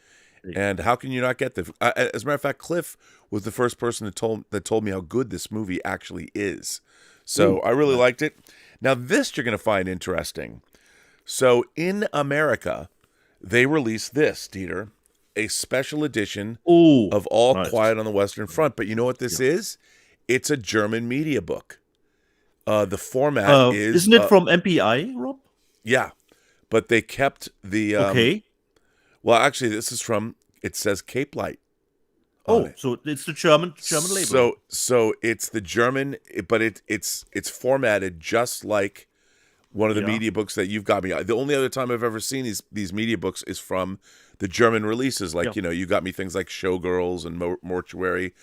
And how can you not get this? As a matter of fact, Cliff was the first person that told me how good this movie actually is. So I really liked it. Now, this you're going to find interesting. So in America, they released this, Dieter, a special edition of All Quiet on the Western Front. But you know what this is? It's a German media book. The format is... Isn't it from MPI, Rob? Yeah, but they kept the... okay. Well, actually, this is from... It says Cape Light. So it's the German label. So it's the German, but it's formatted just like one of the media books that you've got me. The only other time I've ever seen these media books is from the German releases. Like, you got me things like Showgirls and Mortuary.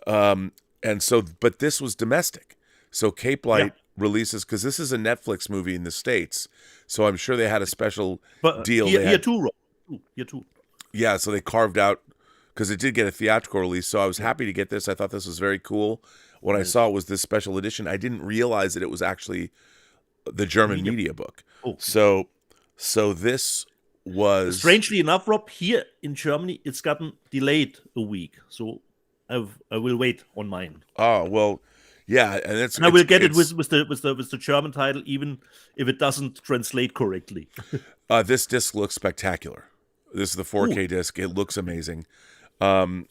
And so, but this was domestic. So Cape Light releases, because this is a Netflix movie in the States. So I'm sure they had a special deal. Here too, Rob. Yeah, so they carved out, because it did get a theatrical release. So I was happy to get this. I thought this was very cool. When I saw it was this special edition, I didn't realize that it was actually the German media book. So this was... Strangely enough, Rob, here in Germany, it's gotten delayed a week. So I will wait on mine. Oh, well... Yeah, and I will get it with the German title, even if it doesn't translate correctly. This disc looks spectacular. This is the 4K disc. It looks amazing, it's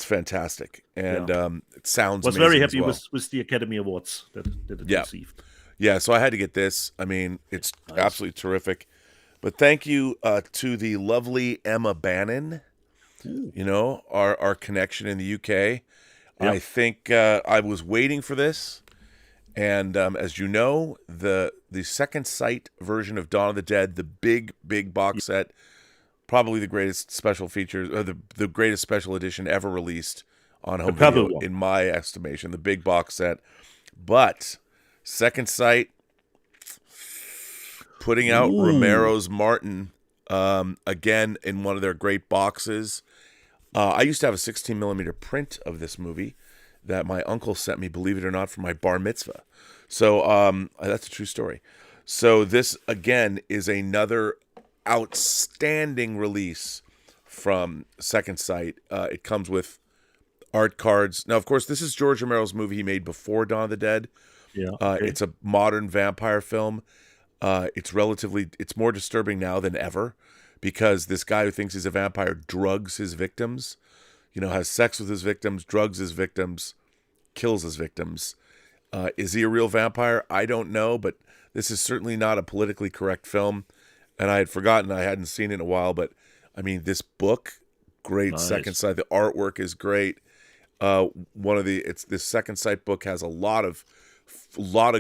fantastic, and it sounds. Was very happy with the Academy Awards that it received. Yeah, so I had to get this. I mean, it's absolutely terrific. But thank you to the lovely Emma Bannon. Our connection in the UK. I think I was waiting for this, and as you know, the Second Sight version of Dawn of the Dead, the big box set, probably the greatest special features, or the greatest special edition ever released on home video, in my estimation, the big box set. But Second Sight putting out Romero's Martin again in one of their great boxes. I used to have a 16mm print of this movie that my uncle sent me, believe it or not, for my bar mitzvah. So that's a true story. So this, again, is another outstanding release from Second Sight. It comes with art cards. Now, of course, this is George Romero's movie he made before Dawn of the Dead. Yeah, It's a modern vampire film. It's more disturbing now than ever, because this guy who thinks he's a vampire drugs his victims, has sex with his victims, drugs his victims, kills his victims. Is he a real vampire? I don't know, but this is certainly not a politically correct film. And I had forgotten, I hadn't seen it in a while, but I mean, this book, great. Nice. Second Sight. The artwork is great. This Second Sight book has a lot of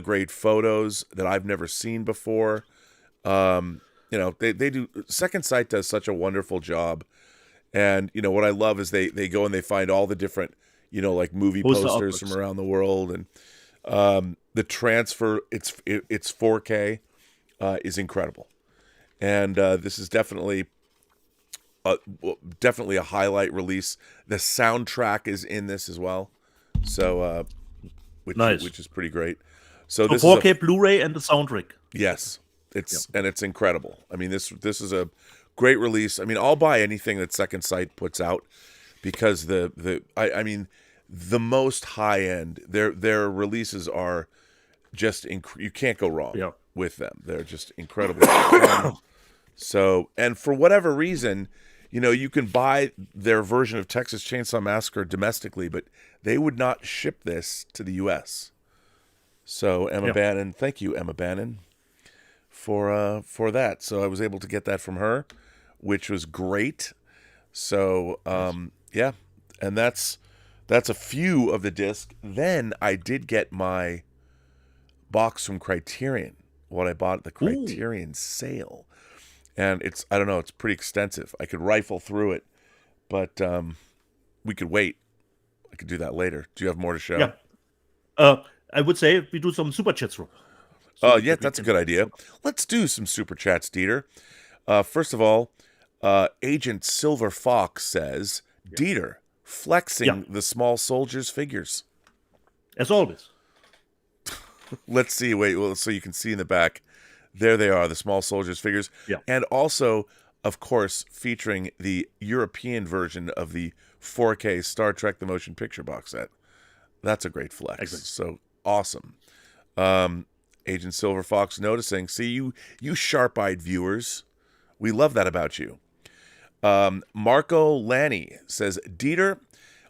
great photos that I've never seen before. They do. Second Sight does such a wonderful job And, what I love is they go and they find all the different, like movie posters from around the world. And the transfer, it's 4K, is incredible. And this is definitely a highlight release. The soundtrack is in this as well. So, which is pretty great. So this 4K is Blu-ray and the soundtrack. Yes, and it's incredible. I mean, this is a great release. I mean, I'll buy anything that Second Sight puts out because the most high end their releases are just you can't go wrong with them. They're just incredible. So, and for whatever reason, you can buy their version of Texas Chainsaw Massacre domestically, but they would not ship this to the U.S. So Emma Bannon, thank you, Emma Bannon, for that. So I was able to get that from her, which was great. So and that's a few of the discs. Then I did get my box from Criterion, what I bought at the Criterion sale. And it's pretty extensive. I could rifle through it, but we could wait. I could do that later. Do you have more to show? Yeah. I would say we do some super chats, Rob. Oh, yeah, that's a good idea. Let's do some super chats, Dieter. First of all, Agent Silver Fox says, Dieter, flexing the small soldiers' figures. As always. Let's see. Wait, so you can see in the back. There they are, the small soldiers' figures. Yeah. And also, of course, featuring the European version of the 4K Star Trek The Motion Picture box set. That's a great flex. Exactly. So awesome. Agent Silver Fox noticing. See, you sharp-eyed viewers. We love that about you. Marco Lanny says, Dieter,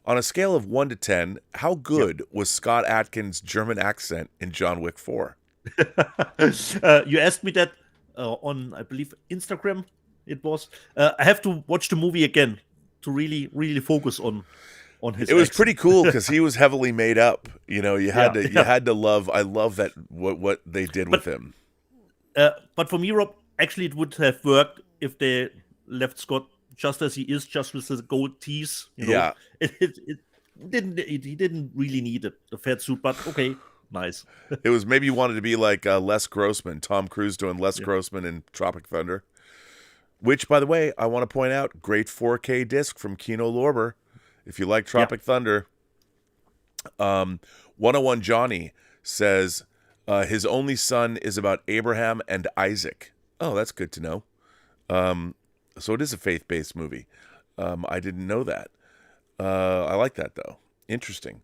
on a scale of 1 to 10, how good was Scott Adkins' German accent in John Wick 4? You asked me that on, I believe, Instagram. It was. I have to watch the movie again to really, really focus on his. It was pretty cool because he was heavily made up. You had to love. I love that what they did with him. But for me, Rob, actually, it would have worked if they left Scott just as he is, just with his gold teeth. Yeah, it didn't. He didn't really need the fat suit, but okay. Nice. It was maybe you wanted to be like Les Grossman, Tom Cruise doing Les Grossman in Tropic Thunder, which, by the way, I want to point out, great 4K disc from Kino Lorber. If you like Tropic Thunder, 101 Johnny says his only son is about Abraham and Isaac. Oh, that's good to know. So it is a faith-based movie. I didn't know that. I like that, though. Interesting.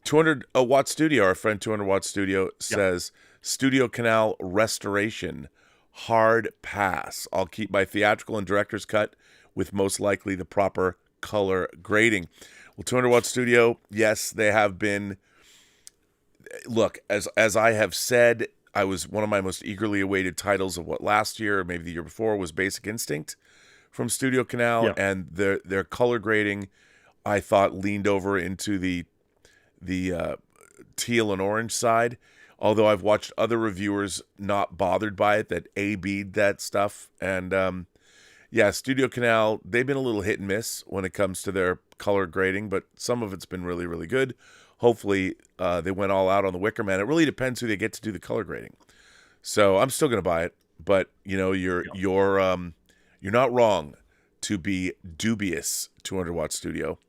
200 Watt Studio, our friend 200 Watt Studio says, Studio Canal restoration, hard pass. I'll keep my theatrical and director's cut with most likely the proper color grading. Well, 200 Watt Studio, yes, they have been. Look, as I have said, I was one of my most eagerly awaited titles of what last year, or maybe the year before, was Basic Instinct from Studio Canal, and their color grading, I thought, leaned over into the teal and orange side, although I've watched other reviewers not bothered by it that A-B'd that stuff. And Studio Canal, they've been a little hit and miss when it comes to their color grading, but some of it's been really, really good. Hopefully they went all out on the Wicker Man. It really depends who they get to do the color grading. So I'm still going to buy it, but you're not wrong to be dubious. 200 Watt Studio.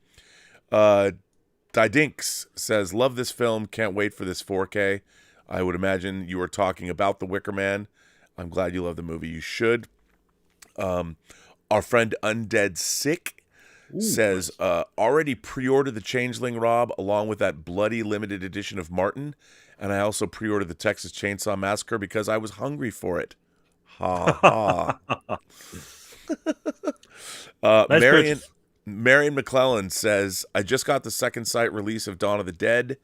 Didinks says, love this film. Can't wait for this 4K. I would imagine you were talking about The Wicker Man. I'm glad you love the movie. You should. Our friend Undead Sick says, already pre-ordered the Changeling, Rob, along with that bloody limited edition of Martin. And I also pre-ordered the Texas Chainsaw Massacre because I was hungry for it. Ha ha. Nice Marion McClellan says, I just got the Second Sight release of Dawn of the Dead.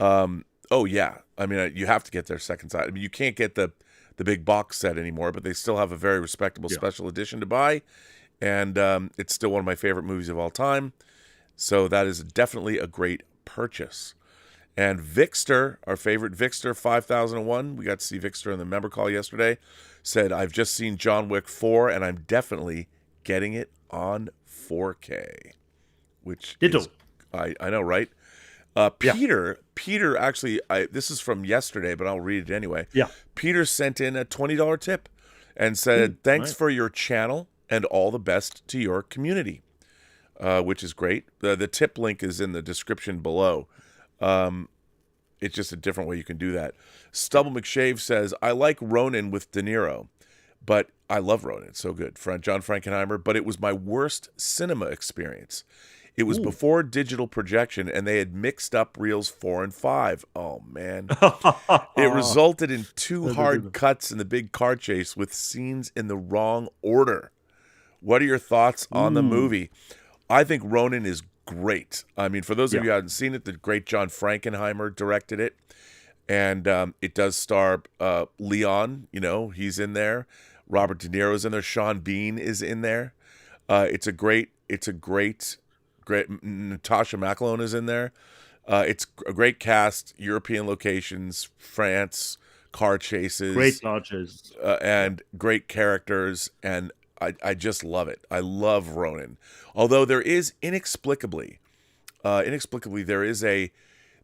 Oh, yeah. I mean, you have to get their Second Sight. I mean, you can't get the big box set anymore, but they still have a very respectable special edition to buy. And it's still one of my favorite movies of all time. So that is definitely a great purchase. And Vixter, our favorite Vixter 5001, we got to see Vixter in the member call yesterday, said, I've just seen John Wick 4, and I'm definitely getting it on 4K, which Ditto. is, I know, right? Peter actually, this is from yesterday, but I'll read it anyway. Yeah. Peter sent in a $20 tip and said, thanks for your channel and all the best to your community, which is great. The tip link is in the description below. It's just a different way you can do that. Stubble McShave says, I like Ronin with De Niro, but I love Ronin. It's so good. John Frankenheimer, but it was my worst cinema experience. It was before digital projection, and they had mixed up reels 4 and 5. Oh, man. It resulted in 2 hard cuts in the big car chase with scenes in the wrong order. What are your thoughts on the movie? I think Ronin is great. I mean, for those of you who haven't seen it, the great John Frankenheimer directed it. And it does star Leon. You know, he's in there. Robert De Niro's in there. Sean Bean is in there. It's a great Natasha McElhone is in there. It's a great cast, European locations, France, car chases, great car chases, and great characters, and I just love it. I love Ronin. Although there is inexplicably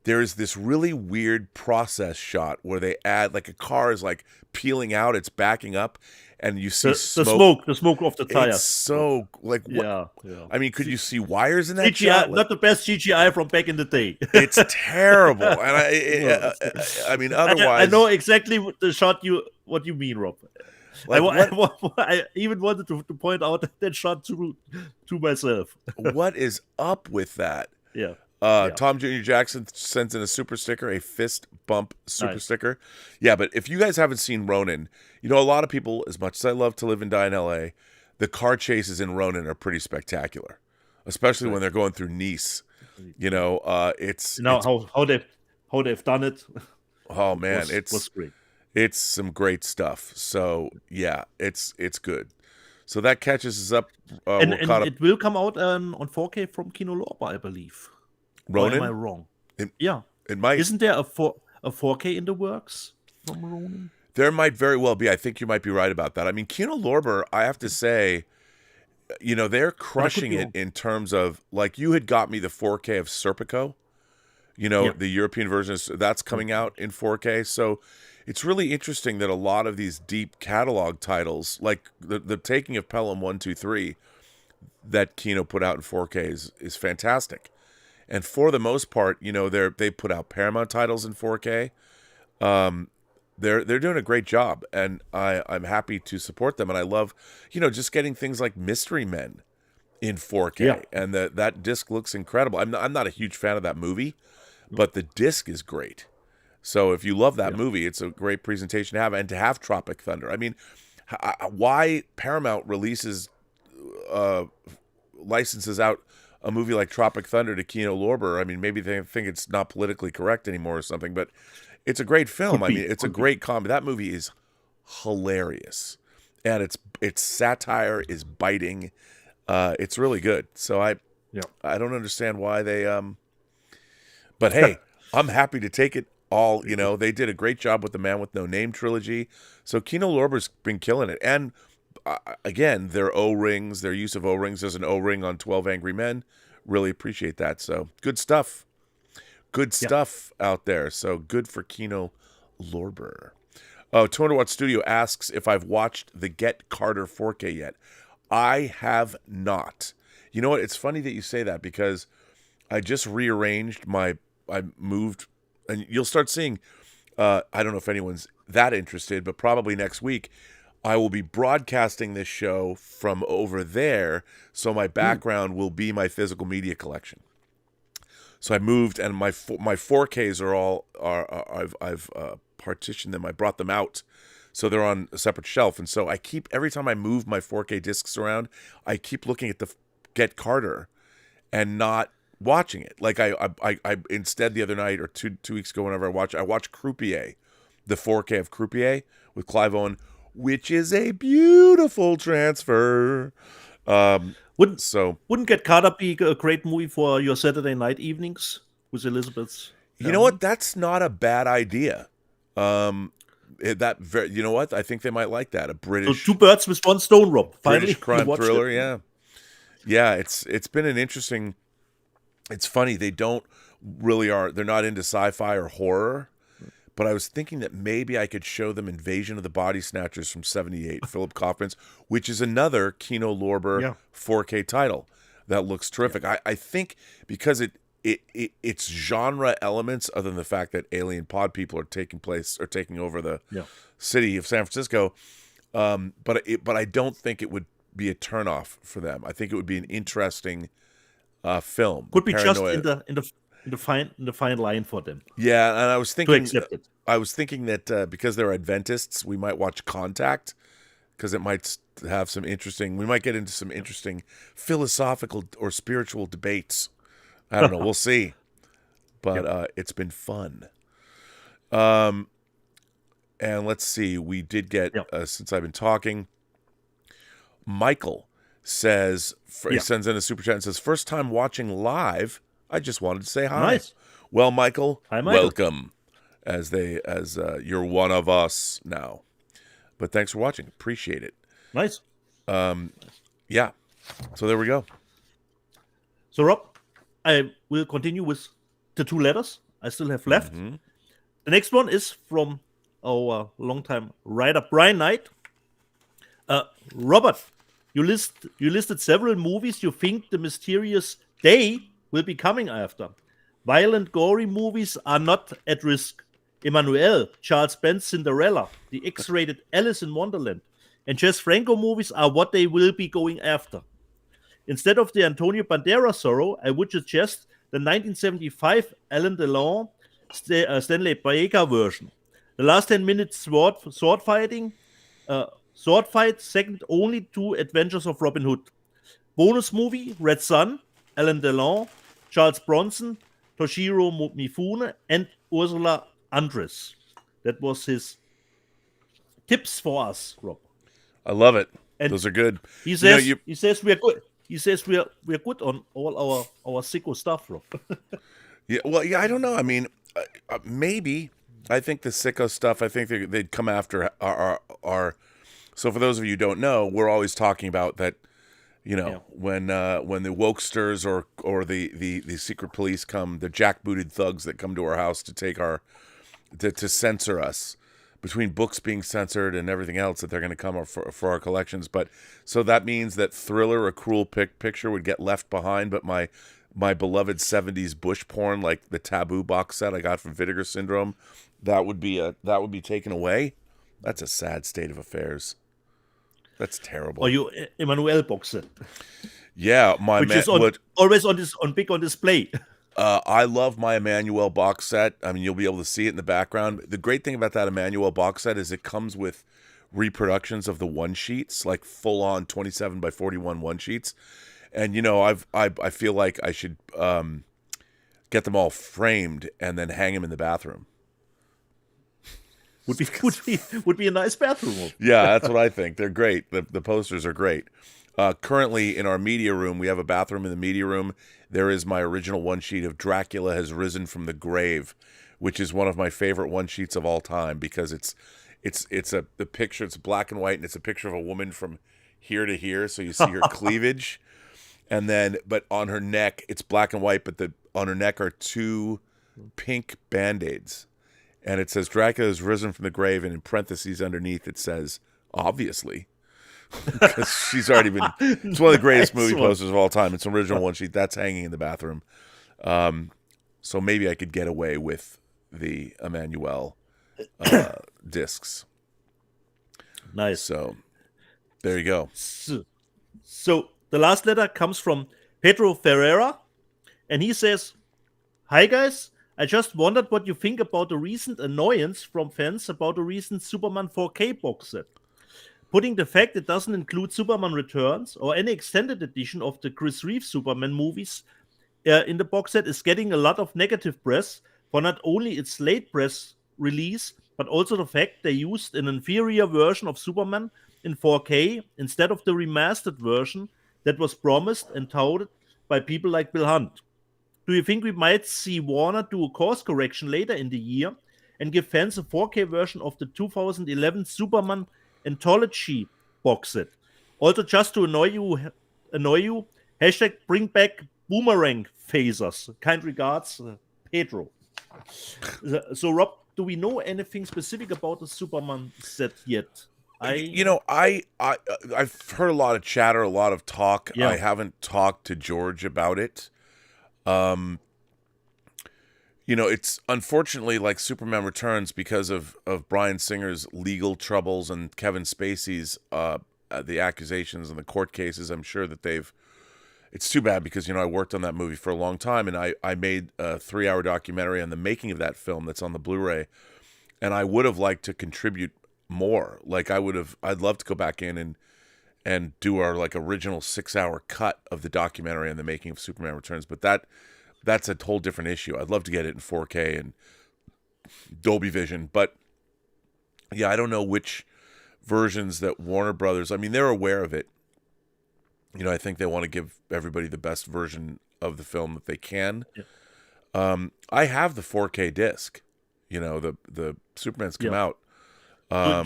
there is this really weird process shot where they add, like, a car is like peeling out, it's backing up, and you see the smoke of the tires. It's so, like, what? Yeah. I mean, could you see wires in that CGI, shot? not the best CGI from back in the day. It's terrible, and I mean, otherwise, I know exactly what you mean, Rob. Like, I even wanted to point out that shot to myself. What is up with that? Yeah. Tom Jr. Jackson sends in a super sticker, a fist bump super sticker. Yeah, but if you guys haven't seen Ronin, you know, a lot of people, as much as I love To Live and Die in L.A., the car chases in Ronin are pretty spectacular, especially when they're going through Nice. You know, how they've done it. Oh man, was great. It's some great stuff. So yeah, it's good. So that catches us up. And it will come out on 4K from Kino Lorber, I believe. Ronin? Or am I wrong? It might. Isn't there a 4K in the works from Ronin? There might very well be. I think you might be right about that. I mean, Kino Lorber, I have to say, you know, they're crushing it in terms of, like, you had got me the 4K of Serpico, you know, the European version, that's coming out in 4K. So it's really interesting that a lot of these deep catalog titles, like the Taking of Pelham 1, 2, 3, that Kino put out in 4K is fantastic. And for the most part, you know, they put out Paramount titles in 4K. They're doing a great job, and I'm happy to support them. And I love, you know, just getting things like Mystery Men in 4K, and that disc looks incredible. I'm not a huge fan of that movie, but the disc is great. So if you love that movie, it's a great presentation to have, and to have Tropic Thunder. I mean, why Paramount licenses out a movie like Tropic Thunder to Kino Lorber? I mean, maybe they think it's not politically correct anymore or something, but it's a great film. I mean, it's a great comedy. That movie is hilarious, and its satire is biting. It's really good. So I don't understand why they. But hey, I'm happy to take it all. You know, they did a great job with the Man with No Name trilogy. So Kino Lorber's been killing it, and again, their O-rings, their use of O-rings. There's an O-ring on 12 Angry Men. Really appreciate that. So good stuff. Good stuff out there. So good for Kino Lorber. 200 Watt Studio asks if I've watched the Get Carter 4K yet. I have not. You know what? It's funny that you say that, because I just rearranged I moved, and you'll start seeing, I don't know if anyone's that interested, but probably next week, I will be broadcasting this show from over there, so my background will be my physical media collection. So I moved, and my 4Ks I've partitioned them. I brought them out, so they're on a separate shelf. And so every time I move my 4K discs around, I keep looking at the Get Carter and not watching it. Like I instead the other night, or two weeks ago, whenever I watched Croupier, the 4K of Croupier with Clive Owen, which is a beautiful transfer. Wouldn't Get Carter be a great movie for your Saturday night evenings with Elizabeth's? You know what? That's not a bad idea. You know what? I think they might like that. A British. So 2 birds with 1 stone, Rob. British crime thriller. Yeah, it's been an interesting. It's funny, they're not into sci-fi or horror, but I was thinking that maybe I could show them Invasion of the Body Snatchers from '78, Philip Kaufman's, which is another Kino Lorber 4K title that looks terrific. Yeah. I think because it's genre elements, other than the fact that alien pod people are taking over the city of San Francisco, but I don't think it would be a turnoff for them. I think it would be an interesting film. Could be Paranoia. Just in the fine line for them. Yeah, and I was thinking to accept it. I was thinking that because they're Adventists, we might watch Contact, because it might have some interesting. We might get into some interesting philosophical or spiritual debates. I don't know. We'll see. But it's been fun. And let's see. We did get since I've been talking. Michael says, he sends in a super chat and says, first time watching live. I just wanted to say hi. Nice. Well, Michael, hi, Michael. Welcome. As you're one of us now. But thanks for watching. Appreciate it. Nice. Yeah. So there we go. So Rob, I will continue with the 2 letters I still have left. Mm-hmm. The next one is from our longtime writer Brian Knight. Robert, you listed several movies you think the mysterious day will be coming after. Violent, gory movies are not at risk. Emmanuel, Charles Ben's Cinderella, the X-rated Alice in Wonderland, and Jess Franco movies are what they will be going after. Instead of the Antonio Banderas Zorro, I would suggest the 1975 Alain Delon Stanley Baker version. The last 10 minutes sword fight, second only to Adventures of Robin Hood. Bonus movie, Red Sun, Alain Delon, Charles Bronson, Toshiro Mifune, and Ursula Andress. That was his tips for us, Rob. I love it. And those are good. He says he says we are good. He says we are good on all our sicko stuff, Rob. Yeah, well, I don't know. I mean, maybe. I think the sicko stuff, I think they'd come after our. So for those of you who don't know, we're always talking about that. When the wokesters or the secret police come, the jackbooted thugs that come to our house to take to censor us, between books being censored and everything else, that they're going to come for our collections. But so that means that Thriller, A Cruel Picture, would get left behind. But my beloved 70s bush porn, like the Taboo box set I got from Vinegar Syndrome, that would be taken away. That's a sad state of affairs. That's terrible. Or you Emmanuel box set. Yeah, which is always on big on display. I love my Emmanuel box set. I mean, you'll be able to see it in the background. The great thing about that Emmanuel box set is it comes with reproductions of the one sheets, like full on 27 by 41 one sheets. And I feel like I should get them all framed and then hang them in the bathroom. Would be a nice bathroom. Yeah, that's what I think. They're great. The posters are great. Currently in our media room, we have a bathroom in the media room. There is my original one sheet of Dracula Has Risen from the Grave, which is one of my favorite one sheets of all time, because the picture, it's black and white, and it's a picture of a woman from here to here, so you see her cleavage, and then but on her neck it's black and white, but on her neck are 2 pink Band-Aids. And it says Dracula has risen from the grave, and in parentheses underneath it says, obviously. Because she's already been... It's one of the greatest movie posters of all time. It's an original one sheet. That's hanging in the bathroom. So maybe I could get away with the Emmanuel discs. Nice. So there you go. So the last letter comes from Pedro Ferreira, and he says, "Hi guys. I just wondered what you think about the recent annoyance from fans about the recent Superman 4K box set. Putting the fact it doesn't include Superman Returns or any extended edition of the Chris Reeve Superman movies in the box set is getting a lot of negative press for not only its late press release, but also the fact they used an inferior version of Superman in 4K instead of the remastered version that was promised and touted by people like Bill Hunt. Do you think we might see Warner do a course correction later in the year and give fans a 4K version of the 2011 Superman Anthology box set? Also, just to annoy you, Hashtag bring back boomerang phasers. Kind regards, Pedro. So, Rob, do we know anything specific about the Superman set yet? I've heard a lot of chatter, a lot of talk. Yeah. I haven't talked to George about it. It's unfortunately like Superman Returns because of Bryan Singer's legal troubles and Kevin Spacey's the accusations and the court cases. I'm sure that it's too bad because, I worked on that movie for a long time, and I made a 3-hour documentary on the making of that film that's on the Blu-ray, and I would have liked to contribute more. Like I'd love to go back in and do our like original 6-hour cut of the documentary on the making of Superman Returns, but that's a whole different issue. I'd love to get it in 4K and Dolby Vision, but yeah, I don't know which versions that Warner Brothers, they're aware of it. I think they want to give everybody the best version of the film that they can. Yeah. I have the 4K disc. The Superman's come out.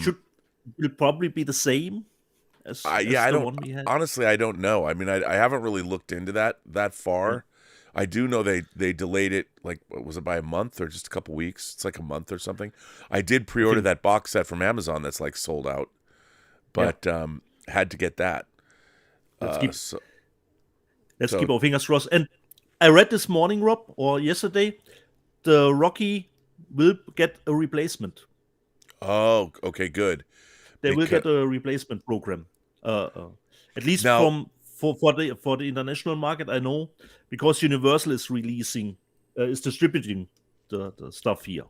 Should it probably be the same as I don't one we had? Honestly, I don't know. I haven't really looked into that far. Yeah. I do know they delayed it, like, was it by a month or just a couple weeks? It's like a month or something. I did pre-order that box set from Amazon that's like sold out, but had to get that. Let's keep our fingers crossed. And I read this morning, Rob, or yesterday, the Rocky will get a replacement. Oh, okay, good. They will get a replacement program. At least now, for the international market, I know, because Universal is distributing the stuff here.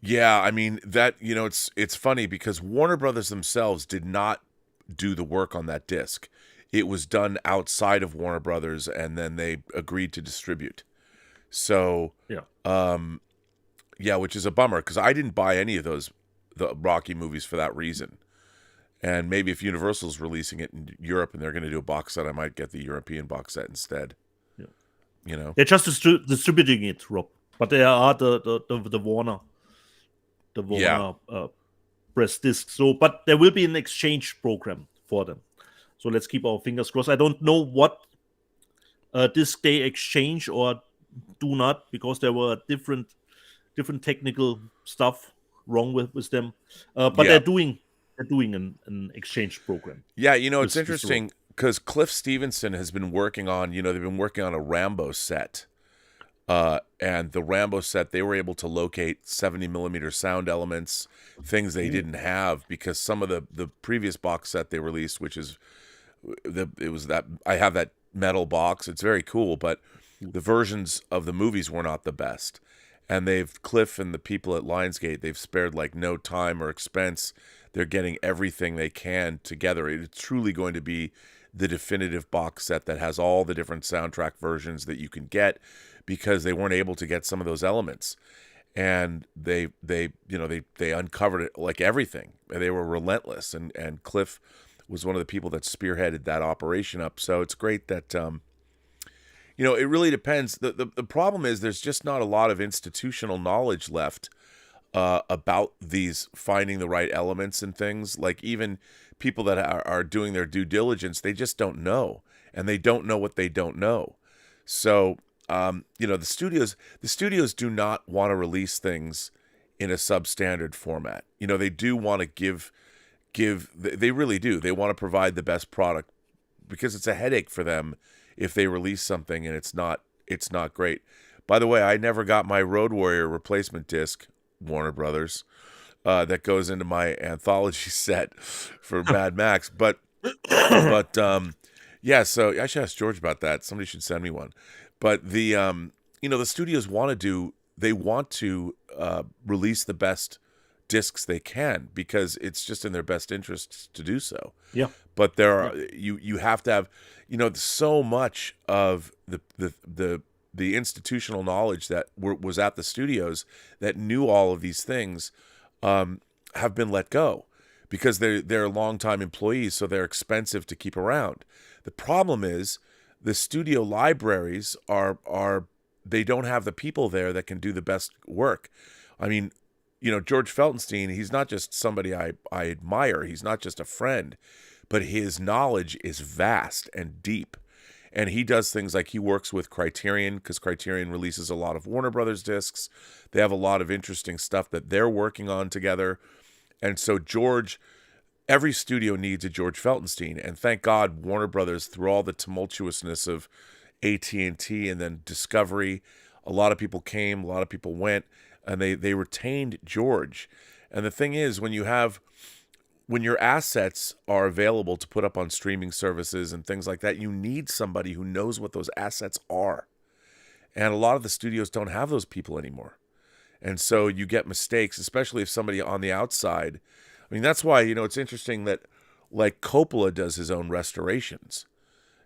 Yeah, that it's funny because Warner Brothers themselves did not do the work on that disc. It was done outside of Warner Brothers, and then they agreed to distribute. So which is a bummer because I didn't buy any of the Rocky movies for that reason. And maybe if Universal's releasing it in Europe and they're going to do a box set, I might get the European box set instead. Yeah. They're just distributing it, Rob. But they are the Warner press disc. So, but there will be an exchange program for them. So let's keep our fingers crossed. I don't know what disc they exchange or do not, because there were different technical stuff wrong with them. But they're doing an exchange program. Yeah, it's interesting because Cliff Stevenson has been working on, they've been working on a Rambo set. And the Rambo set, they were able to locate 70 millimeter sound elements, things they didn't have because some of the previous box set they released, which is I have that metal box. It's very cool, but the versions of the movies were not the best. And Cliff and the people at Lionsgate, they've spared like no time or expense. They're getting everything they can together. It's truly going to be the definitive box set that has all the different soundtrack versions that you can get, because they weren't able to get some of those elements. And they uncovered it like everything. They were relentless, and Cliff was one of the people that spearheaded that operation up. So it's great that it really depends. The problem is there's just not a lot of institutional knowledge left about these finding the right elements and things. Like even people that are doing their due diligence, they just don't know, and they don't know what they don't know. So the studios do not want to release things in a substandard format. They do want to give they really do. They want to provide the best product, because it's a headache for them if they release something and it's not great. By the way, I never got my Road Warrior replacement disc, Warner Brothers, that goes into my anthology set for Mad Max. But yeah, so I should ask George about that. Somebody should send me one. But the the studios want to release the best discs they can, because it's just in their best interests to do so. Yeah. But there are you have to have so much of the institutional knowledge that was at the studios that knew all of these things have been let go, because they're longtime employees, so they're expensive to keep around. The problem is the studio libraries they don't have the people there that can do the best work. George Feltenstein, he's not just somebody I admire. He's not just a friend, but his knowledge is vast and deep. And he does things like he works with Criterion, because Criterion releases a lot of Warner Brothers discs. They have a lot of interesting stuff that they're working on together. And so every studio needs a George Feltenstein. And thank God Warner Brothers, through all the tumultuousness of AT&T and then Discovery, a lot of people came, a lot of people went, and they retained George. And the thing is, when your assets are available to put up on streaming services and things like that, you need somebody who knows what those assets are. And a lot of the studios don't have those people anymore. And so you get mistakes, especially if somebody on the outside. I mean, that's why, it's interesting that like Coppola does his own restorations.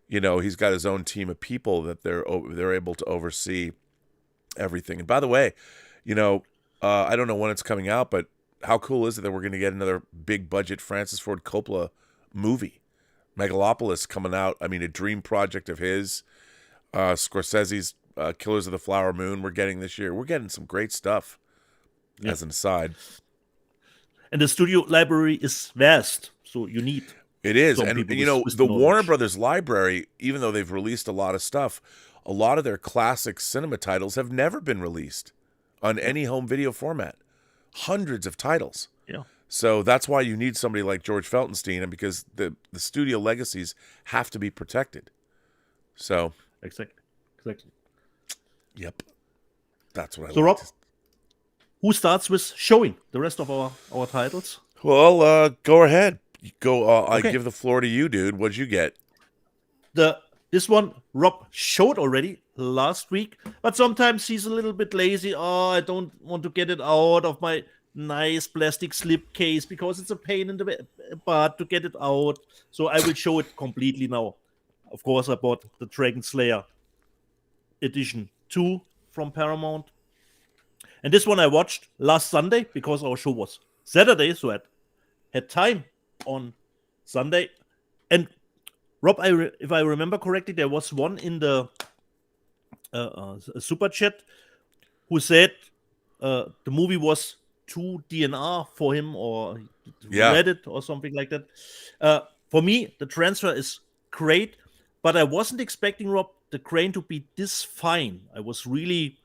He's got his own team of people that they're able to oversee everything. And by the way, I don't know when it's coming out, but how cool is it that we're going to get another big budget Francis Ford Coppola movie? Megalopolis coming out. I mean, a dream project of his. Scorsese's Killers of the Flower Moon we're getting this year. We're getting some great stuff, as an aside. And the studio library is vast, so you need... It is. And, the Warner Brothers library, even though they've released a lot of stuff, a lot of their classic cinema titles have never been released on any home video format. Hundreds of titles. Yeah. So that's why you need somebody like George Feltenstein, and because the studio legacies have to be protected. So exactly. Yep. That's what I So, Rob, who starts with showing the rest of our titles? Well, go ahead. Go. Okay. I give the floor to you, dude. What'd you get? This one Rob showed already last week, but sometimes he's a little bit lazy. Oh, I don't want to get it out of my nice plastic slip case because it's a pain in the butt to get it out. So I will show it completely now. Of course, I bought the Dragon Slayer Edition 2 from Paramount. And this one I watched last Sunday because our show was Saturday, so I had time on Sunday. And Rob, if I remember correctly, there was one in the super chat who said the movie was too DNR for him, or read it or something like that. For me, the transfer is great, but I wasn't expecting, Rob, the crane to be this fine. I was really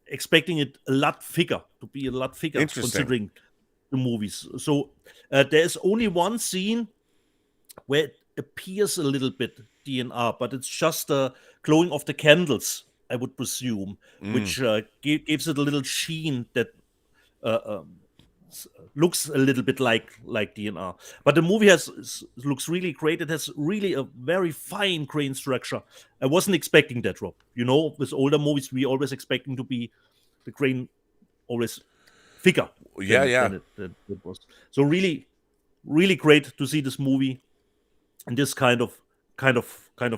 expecting it to be a lot thicker, considering the movies. So there's only one scene where it appears a little bit DNR, but it's just the glowing of the candles, I would presume, which gives it a little sheen that looks a little bit like DNR. But the movie looks really great. It has really a very fine grain structure. I wasn't expecting that, Rob. With older movies, we always expecting to be the grain always thicker. Than it was. So really, really great to see this movie and this kind of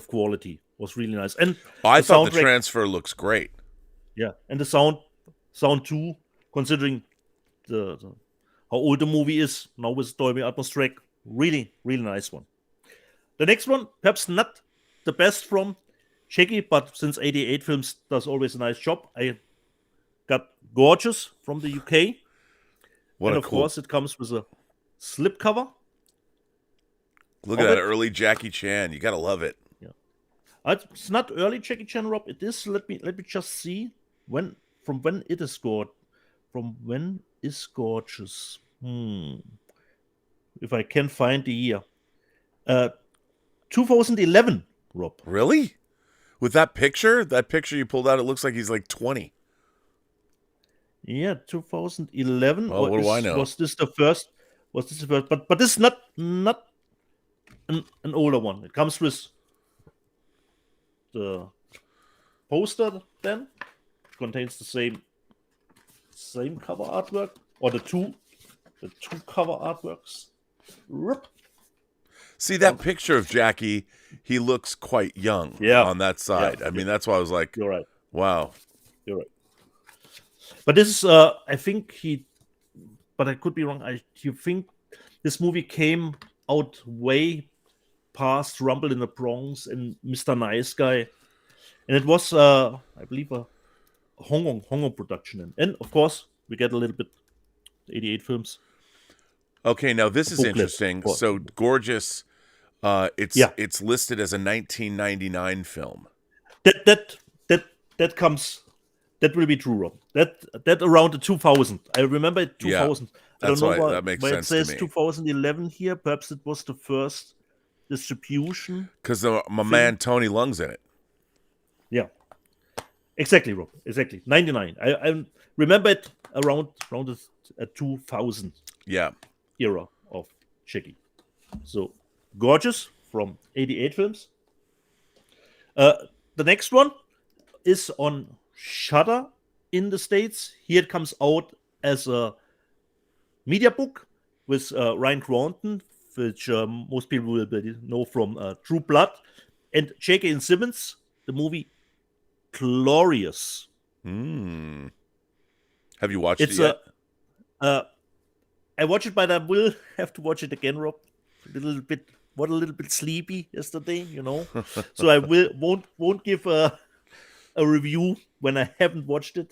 quality was really nice. And I thought the transfer looks great. Yeah, and the sound too, considering the how old the movie is now with Dolby Atmos track, really, really nice one. The next one, perhaps not the best from Shaky, but since 88 Films does always a nice job, I got Gorgeous from the UK. Of course, it comes with a slipcover. Look at that early Jackie Chan. You gotta love it. Yeah, it's not early Jackie Chan, Rob. It is. Let me just see from when it is scored. From when is Gorgeous? If I can find the year, 2011, Rob. Really? With that picture you pulled out, it looks like he's like 20. Yeah, 2011. Well, what do I know? Was this the first? But this is not an older one. It comes with the poster. Then it contains the same cover artwork, or the two cover artworks. See that picture of Jackie? He looks quite young on that side. I mean, that's why I was like, "You're right." Wow, you're right. But this is, I think but I could be wrong. You think this movie came out way past Rumble in the Bronx and Mr. Nice Guy, and it was, I believe, a Hong Kong production, and of course we get a little bit 88 Films. Okay, now this is interesting. So Gorgeous, It's listed as a 1999 film. That will be true, Rob. That around the 2000. I remember it 2000. Yeah, I don't know that makes sense it says to me. 2011 here. Perhaps it was the first distribution. Because my man Tony Lung's in it. Yeah. Exactly, Rob. Exactly. 99. I remember it around the 2000 era of Jackie. So, gorgeous from 88 films. The next one is on Shudder in the States. Here it comes out as a media book with Ryan Cranston, which most people will know from True Blood, and J.K. and Simmons, the movie Glorious. Have you watched it yet? I watched it, but I will have to watch it again, Rob. A little bit sleepy yesterday, so I won't give a review when I haven't watched it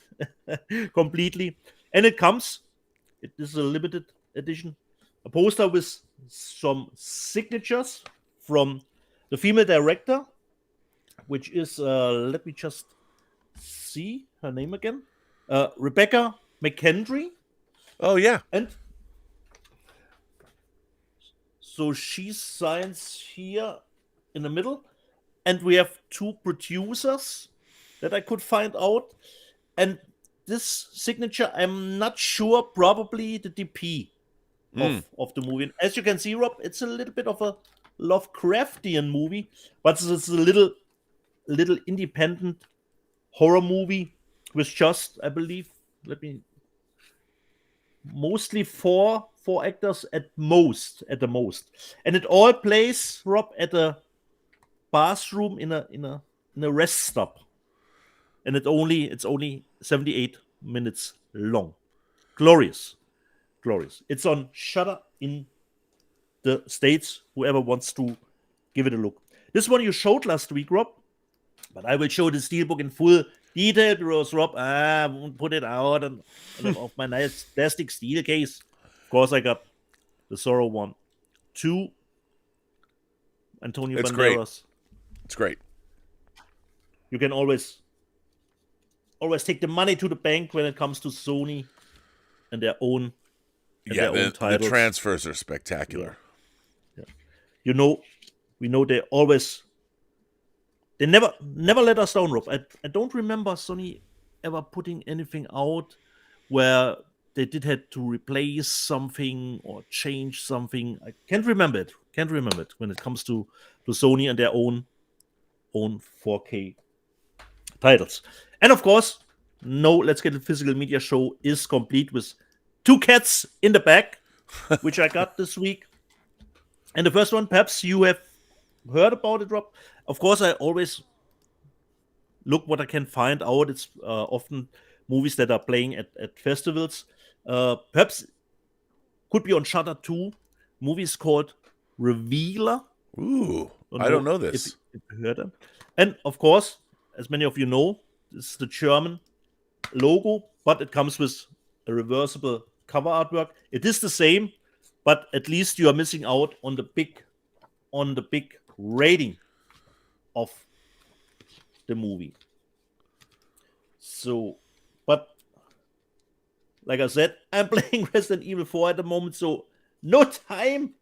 completely. And it is a limited edition, a poster with some signatures from the female director, which is let me just see her name again, Rebecca McKendry. Oh yeah. And so she signs here in the middle, and we have two producers that I could find out. And this signature, I'm not sure, probably the DP of the movie. And as you can see, Rob, it's a little bit of a Lovecraftian movie, but it's a little independent horror movie with just, I believe, mostly four actors at the most, and it all plays, Rob, at a bathroom in a rest stop, and it's only 78 minutes long. Glorious. It's on Shudder in the States. Whoever wants to give it a look. This one you showed last week, Rob, but I will show the steelbook in full detail because, Rob, I won't put it out of my nice plastic steel case. Of course, I got the Zorro one. 2 Antonio Banderas. It's great. You can always take the money to the bank when it comes to Sony and their own titles. The transfers are spectacular. Yeah. We know they never let us down, Rob. I don't remember Sony ever putting anything out where they did have to replace something or change something. I can't remember it when it comes to Sony and their own 4K titles. And of course, no Let's Get It Physical Media show is complete with 2 cats in the back, which I got this week. And the first one, perhaps you have heard about it, Rob. Of course, I always look what I can find out. It's often movies that are playing at festivals. Perhaps could be on Shudder too. Movies called Revealer. Ooh, I don't know this. If you heard them. And of course, as many of you know, this is the German logo, but it comes with a reversible cover artwork. It is the same, but at least you are missing out on the big rating of the movie. So, but like I said, I'm playing Resident Evil 4 at the moment, so no time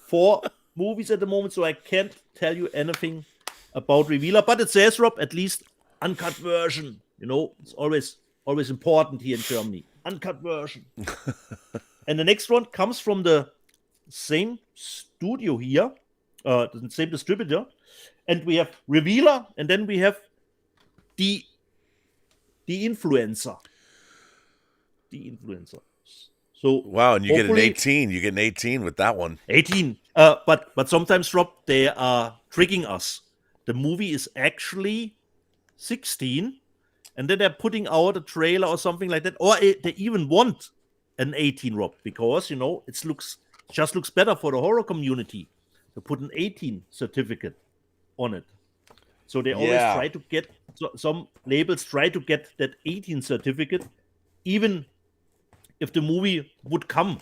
for movies at the moment, so I can't tell you anything about Revealer. But it says, Rob, at least uncut version. It's always important here in Germany. Uncut version. And the next one comes from the same studio here, the same distributor. And we have Revealer, and then we have the Influencer. The Influencer. So wow, and you get an 18. You get an 18 with that one. 18. But sometimes, Rob, they are tricking us. The movie is actually 16, and then they're putting out a trailer or something like that, or they even want an 18, Rob, because it looks better for the horror community to put an 18 certificate on it. So they always try to get, some labels try to get that 18 certificate, even if the movie would come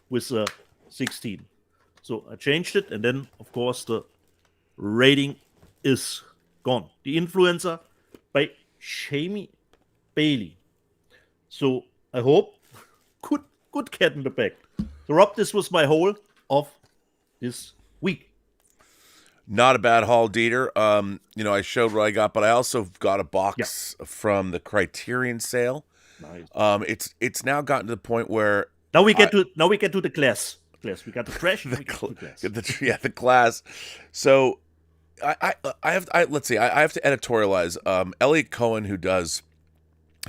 with a 16. So I changed it, and then, of course, the rating is gone. The Influencer by Shamie Bailey. So I hope good cat in the bag. So Rob, this was my haul of this week. Not a bad haul, Dieter. I showed what I got, but I also got a box from the Criterion sale. Nice. It's now gotten to the point where now we get to the class. We got the trash. The class. So let's see. I have to editorialize. Elliot Cohen, who does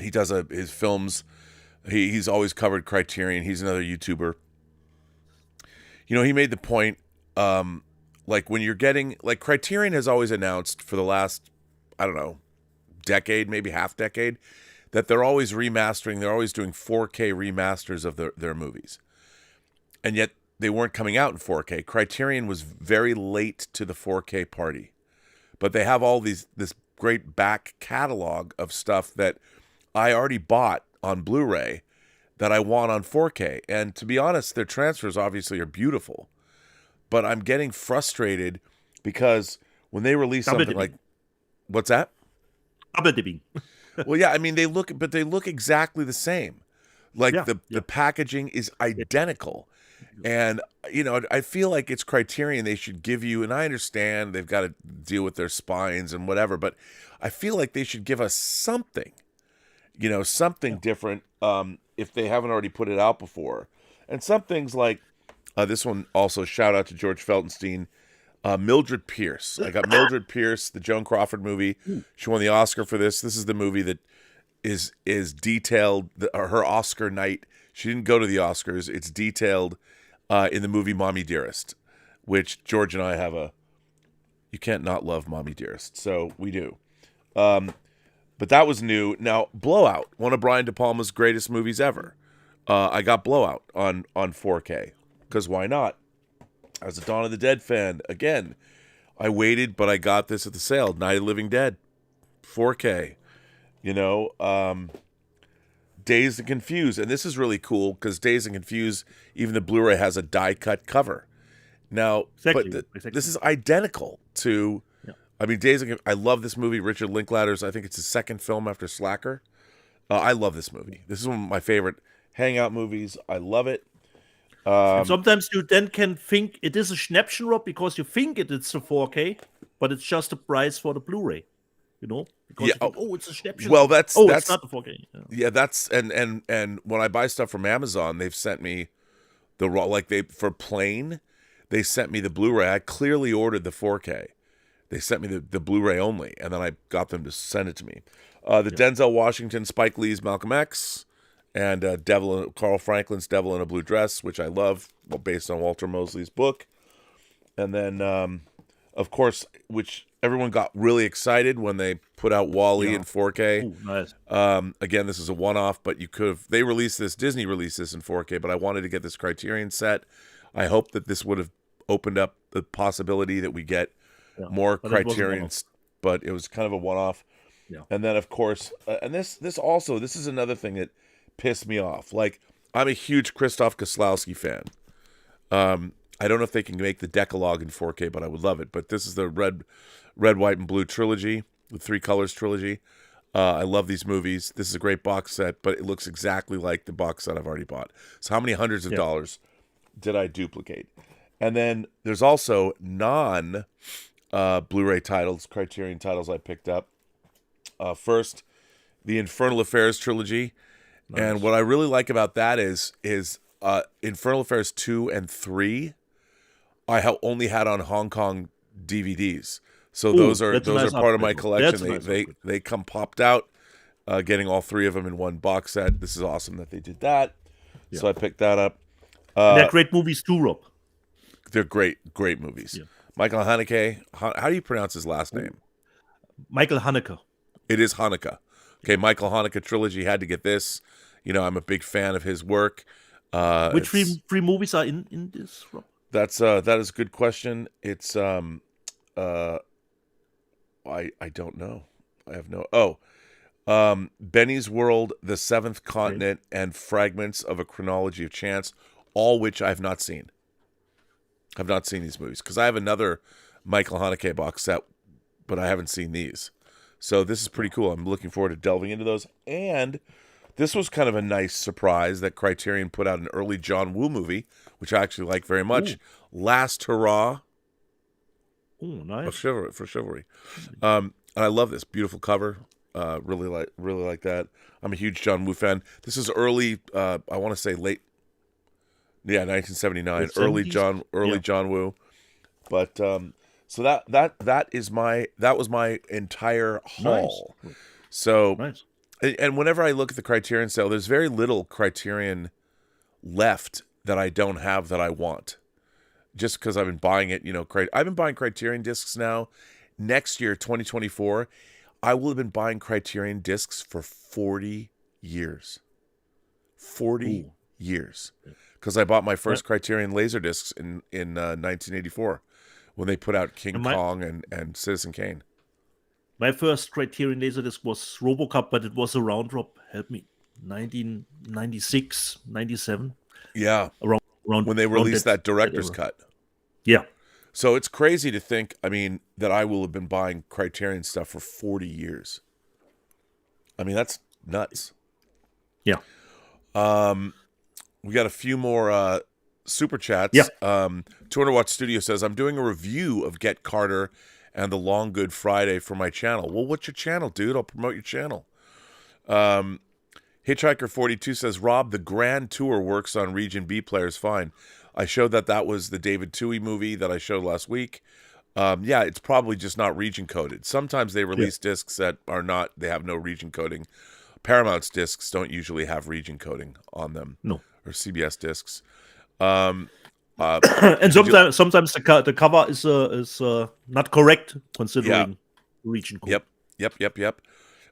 his films. He's always covered Criterion. He's another YouTuber. He made the point. Like when you're getting, like Criterion has always announced for the last, I don't know, decade, maybe half decade, that they're always remastering. They're always doing 4K remasters of their movies. And yet they weren't coming out in 4K. Criterion was very late to the 4K party. But they have all this great back catalog of stuff that I already bought on Blu-ray that I want on 4K. And to be honest, their transfers obviously are beautiful. But I'm getting frustrated because when they release something like, what's that? Well, yeah, I mean they look exactly the same. Like the packaging is identical, and I feel like it's Criterion. They should give you, and I understand they've got to deal with their spines and whatever, but I feel like they should give us something, something different. If they haven't already put it out before, and some things like. This one also, shout out to George Feltenstein. Mildred Pierce. I got Mildred Pierce, the Joan Crawford movie. She won the Oscar for this. This is the movie that is detailed, her Oscar night. She didn't go to the Oscars. It's detailed in the movie Mommy Dearest, which George and I have you can't not love Mommy Dearest. So we do. But that was new. Now, Blowout, one of Brian De Palma's greatest movies ever. I got Blowout on 4K. Because why not? As a Dawn of the Dead fan, again, I waited, but I got this at the sale. Night of the Living Dead, 4K. Dazed and Confused. And this is really cool because Dazed and Confused, even the Blu-ray has a die-cut cover. Now, exactly. This is identical to... Yeah. I mean, Dazed and I love this movie. Richard Linklater's, I think it's his second film after Slacker. I love this movie. This is one of my favorite hangout movies. I love it. And sometimes you then can think it is a Schnäppchen, Rob, because you think it's a 4K, but it's just a price for the Blu-ray, Because you think, it's a Schnäppchen. Well, that's it's not the 4K. Yeah, that's and when I buy stuff from Amazon, they've sent me the raw, for Plane, they sent me the Blu-ray. I clearly ordered the 4K. They sent me the Blu-ray only, and then I got them to send it to me. Denzel Washington, Spike Lee's Malcolm X. And Carl Franklin's Devil in a Blue Dress, which I love, based on Walter Mosley's book. And then, of course, which everyone got really excited when they put out WALL-E in 4K. Ooh, nice. Again, this is a one-off, but they released this, Disney released this in 4K, but I wanted to get this Criterion set. I hope that this would have opened up the possibility that we get more Criterions, but it was kind of a one-off. Yeah. And then, of course, and this is another thing that pissed me off. Like, I'm a huge Krzysztof Kieslowski fan. I don't know if they can make the Decalogue in 4K, but I would love it. But this is the Red, White, and Blue trilogy, the Three Colors trilogy. I love these movies. This is a great box set, but it looks exactly like the box set I've already bought. So how many hundreds of dollars did I duplicate? And then there's also non-Blu-ray titles, Criterion titles I picked up. First, the Infernal Affairs trilogy. Nice. And what I really like about that is Infernal Affairs 2 and 3 I only had on Hong Kong DVDs. So those are part of my collection. They come popped out, getting all three of them in one box set. This is awesome that they did that. Yeah. So I picked that up. They're great movies too, Rob. They're great movies. Yeah. Michael Haneke. How do you pronounce his last name? Michael Haneke. It is Haneke. Okay, Michael Haneke trilogy. Had to get this. I'm a big fan of his work. Which three movies are in this, Rob? That is a good question. It's I don't know. I have no. Benny's World, The Seventh Continent, and Fragments of a Chronology of Chance, all which I have not seen. Have not seen these movies because I have another Michael Haneke box set, but I haven't seen these. So this is pretty cool. I'm looking forward to delving into those. And this was kind of a nice surprise that Criterion put out an early John Woo movie, which I actually like very much. Ooh. Last Hurrah. Oh, nice. For chivalry. And I love this beautiful cover. Really like that. I'm a huge John Woo fan. This is early. I want to say late. Yeah, 1979. Early John Woo. But so that was my entire haul. Nice. So nice. And whenever I look at the Criterion sale, there's very little Criterion left that I don't have that I want. Just because I've been buying it, I've been buying Criterion discs now. Next year, 2024, I will have been buying Criterion discs for 40 years. 40 years. Because I bought my first Criterion laser discs in 1984 when they put out King Kong and Citizen Kane. My first Criterion Laserdisc was RoboCop, but it was a round drop. Help me. 1996, 97. Yeah. Around when they released that director's cut. Yeah. So it's crazy to think, that I will have been buying Criterion stuff for 40 years. That's nuts. Yeah. We got a few more super chats. Yeah. 200 Watch Studio says, I'm doing a review of Get Carter and the Long Good Friday for my channel. Well, what's your channel, dude? I'll promote your channel. Hitchhiker42 says, Rob, the Grand Tour works on Region B players fine. I showed that was the David Toohey movie that I showed last week. It's probably just not region coded. Sometimes they release discs that are not, they have no region coding. Paramount's discs don't usually have region coding on them. No. Or CBS discs. And sometimes the cover is not correct considering region code. Yep.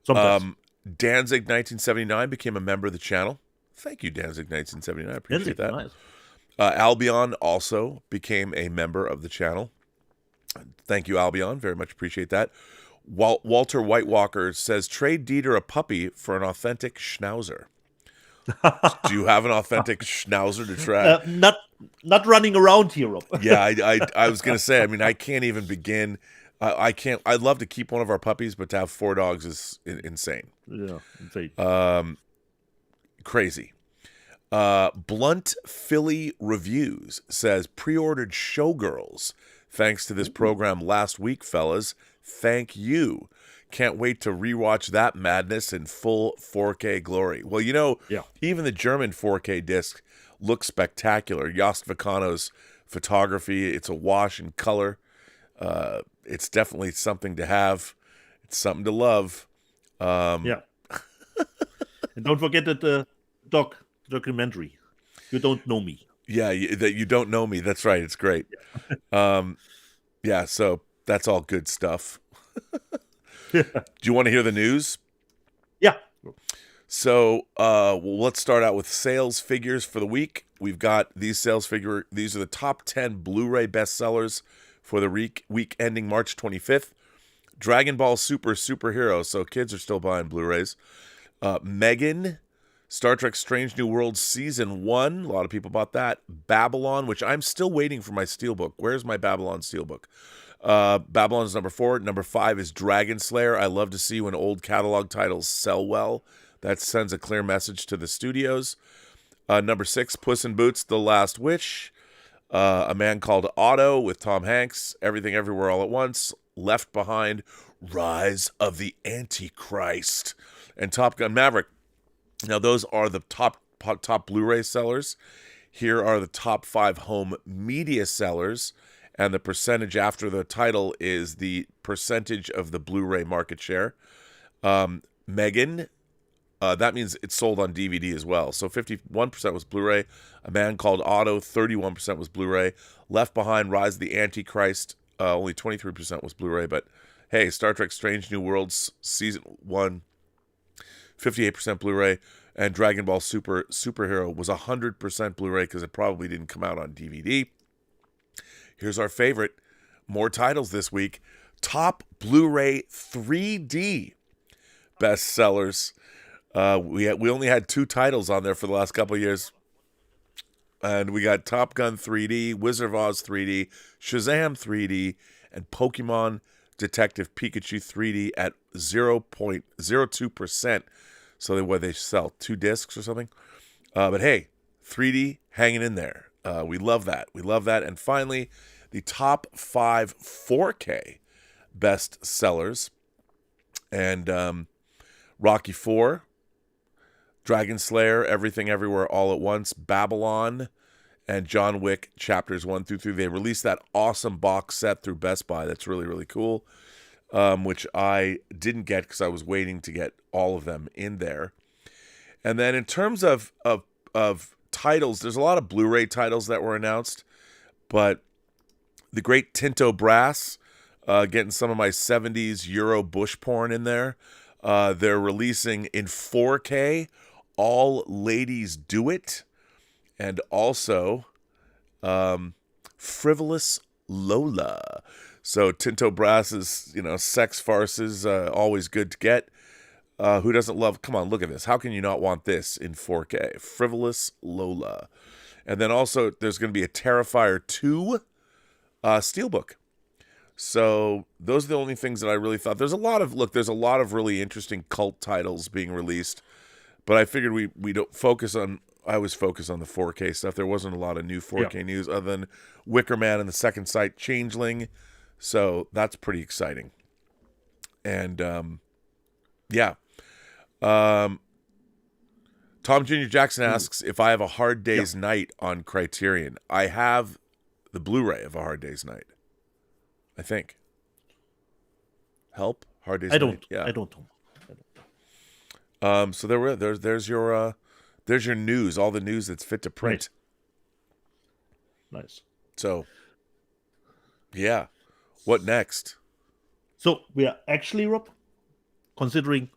Sometimes. Danzig 1979 became a member of the channel. Thank you, Danzig 1979. I appreciate that. Nice. Albion also became a member of the channel. Thank you, Albion. Very much appreciate that. Walter Whitewalker says, trade Dieter a puppy for an authentic Schnauzer. Do you have an authentic Schnauzer to try? Not running around here, Rob. Yeah, I was going to say, I can't even begin. I can't. I'd love to keep one of our puppies, but to have 4 dogs is insane. Yeah, insane. Crazy. Blunt Philly Reviews says, pre-ordered Showgirls. Thanks to this program last week, fellas. Thank you. Can't wait to rewatch that madness in full 4K glory. Well, even the German 4K disc looks spectacular. Jost Vicano's photography, it's a wash in color. It's definitely something to have. It's something to love. And don't forget that the documentary. You don't know me. Yeah, that you don't know me. That's right. It's great. So that's all good stuff. Do you want to hear the news? Yeah. So let's start out with sales figures for the week. We've got these These are the top 10 Blu-ray bestsellers for the week ending March 25th. Dragon Ball Super Superhero. So kids are still buying Blu-rays. Megan, Star Trek Strange New Worlds Season 1. A lot of people bought that. Babylon, which I'm still waiting for my Steelbook. Where's my Babylon Steelbook? Babylon is number 4. Number 5 is Dragon Slayer. I love to see when old catalog titles sell well. That sends a clear message to the studios. Number 6, Puss in Boots: The Last Wish. A Man Called Otto with Tom Hanks. Everything Everywhere All at Once. Left Behind. Rise of the Antichrist. And Top Gun Maverick. Now those are the top Blu-ray sellers. Here are the top 5 home media sellers. And the percentage after the title is the percentage of the Blu-ray market share. Megan, that means it's sold on DVD as well. So 51% was Blu-ray. A Man Called Otto, 31% was Blu-ray. Left Behind, Rise of the Antichrist, only 23% was Blu-ray. But hey, Star Trek Strange New Worlds Season 1, 58% Blu-ray. And Dragon Ball Superhero was 100% Blu-ray because it probably didn't come out on DVD. Here's our favorite. More titles this week. Top Blu-ray 3D bestsellers. We only had 2 titles on there for the last couple of years. And we got Top Gun 3D, Wizard of Oz 3D, Shazam 3D, and Pokemon Detective Pikachu 3D at 0.02%. So they sell 2 discs or something. But hey, 3D hanging in there. We love that. We love that. And finally, the top 5 4K best sellers. And Rocky 4, Dragon Slayer, Everything Everywhere All at Once, Babylon, and John Wick Chapters 1 through 3. They released that awesome box set through Best Buy. That's really, really cool, which I didn't get because I was waiting to get all of them in there. And then in terms of titles, there's a lot of Blu-ray titles that were announced, but the great Tinto Brass, getting some of my 70s Euro bush porn in there. They're releasing in 4K, All Ladies Do It, and also Frivolous Lola. So Tinto Brass's, sex farces, always good to get. Who doesn't love, come on, look at this. How can you not want this in 4K? Frivolous Lola. And then also there's going to be a Terrifier 2 Steelbook. So those are the only things that I really thought. There's a lot of really interesting cult titles being released, but I figured we don't focus on, I was focused on the 4K stuff. There wasn't a lot of new 4K news other than Wicker Man and the Second Sight Changeling. So that's pretty exciting. And Tom Jr. Jackson asks if I have a Hard Day's Night on Criterion. I have the Blu-ray of A Hard Day's Night, I think. Help? Hard Day's Night? Yeah. I don't. So there's your news, all the news that's fit to print. Nice. So, yeah. What next? So we are actually, Rob, considering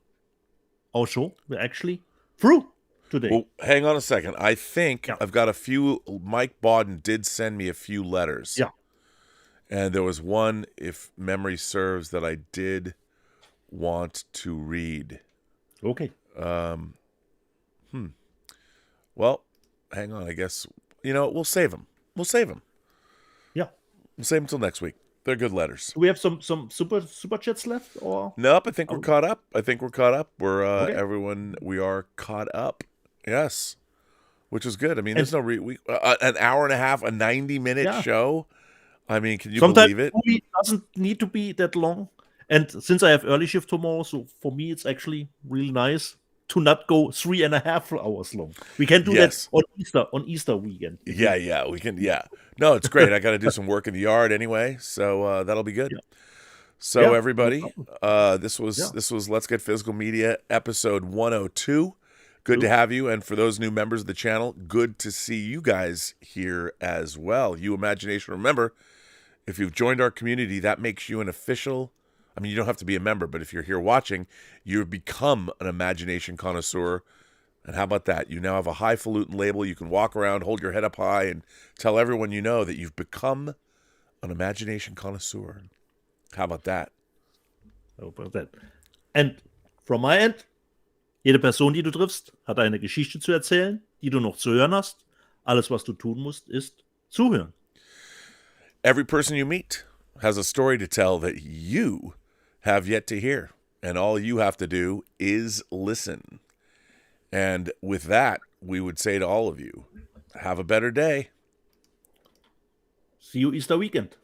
our show, we're actually through today. Well, hang on a second. I think I've got a few. Mike Bodden did send me a few letters. Yeah. And there was one, if memory serves, that I did want to read. Okay. Well, hang on. I guess, we'll save them. Yeah. We'll save them until next week. They're good letters. Do we have some super chats left, or? Nope, I think we're caught up. We're everyone. We are caught up. Yes, which is good. I mean, there's no an hour and a half, a 90-minute show. I mean, can you believe it? Sometimes it doesn't need to be that long. And since I have early shift tomorrow, so for me it's actually really nice to not go 3.5 hours long. We can do that on Easter weekend. Yeah, we can. Yeah, no, it's great. I got to do some work in the yard anyway, so that'll be good. Yeah. So everybody, this was Let's Get Physical Media episode 102. Good to have you, and for those new members of the channel, good to see you guys here as well. You Imagination, remember, if you've joined our community, that makes you an official. I mean, you don't have to be a member, but if you're here watching, you've become an imagination connoisseur. And how about that? You now have a highfalutin label. You can walk around, hold your head up high, and tell everyone you know that you've become an imagination connoisseur. How about that? How about that? And from my end, jede Person, die du triffst, hat eine Geschichte zu erzählen, die du noch zu hören hast. Alles, was du tun musst, ist zuhören. Every person you meet has a story to tell that you have yet to hear. And all you have to do is listen. And with that, we would say to all of you, have a better day. See you Easter weekend.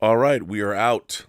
All right, we are out.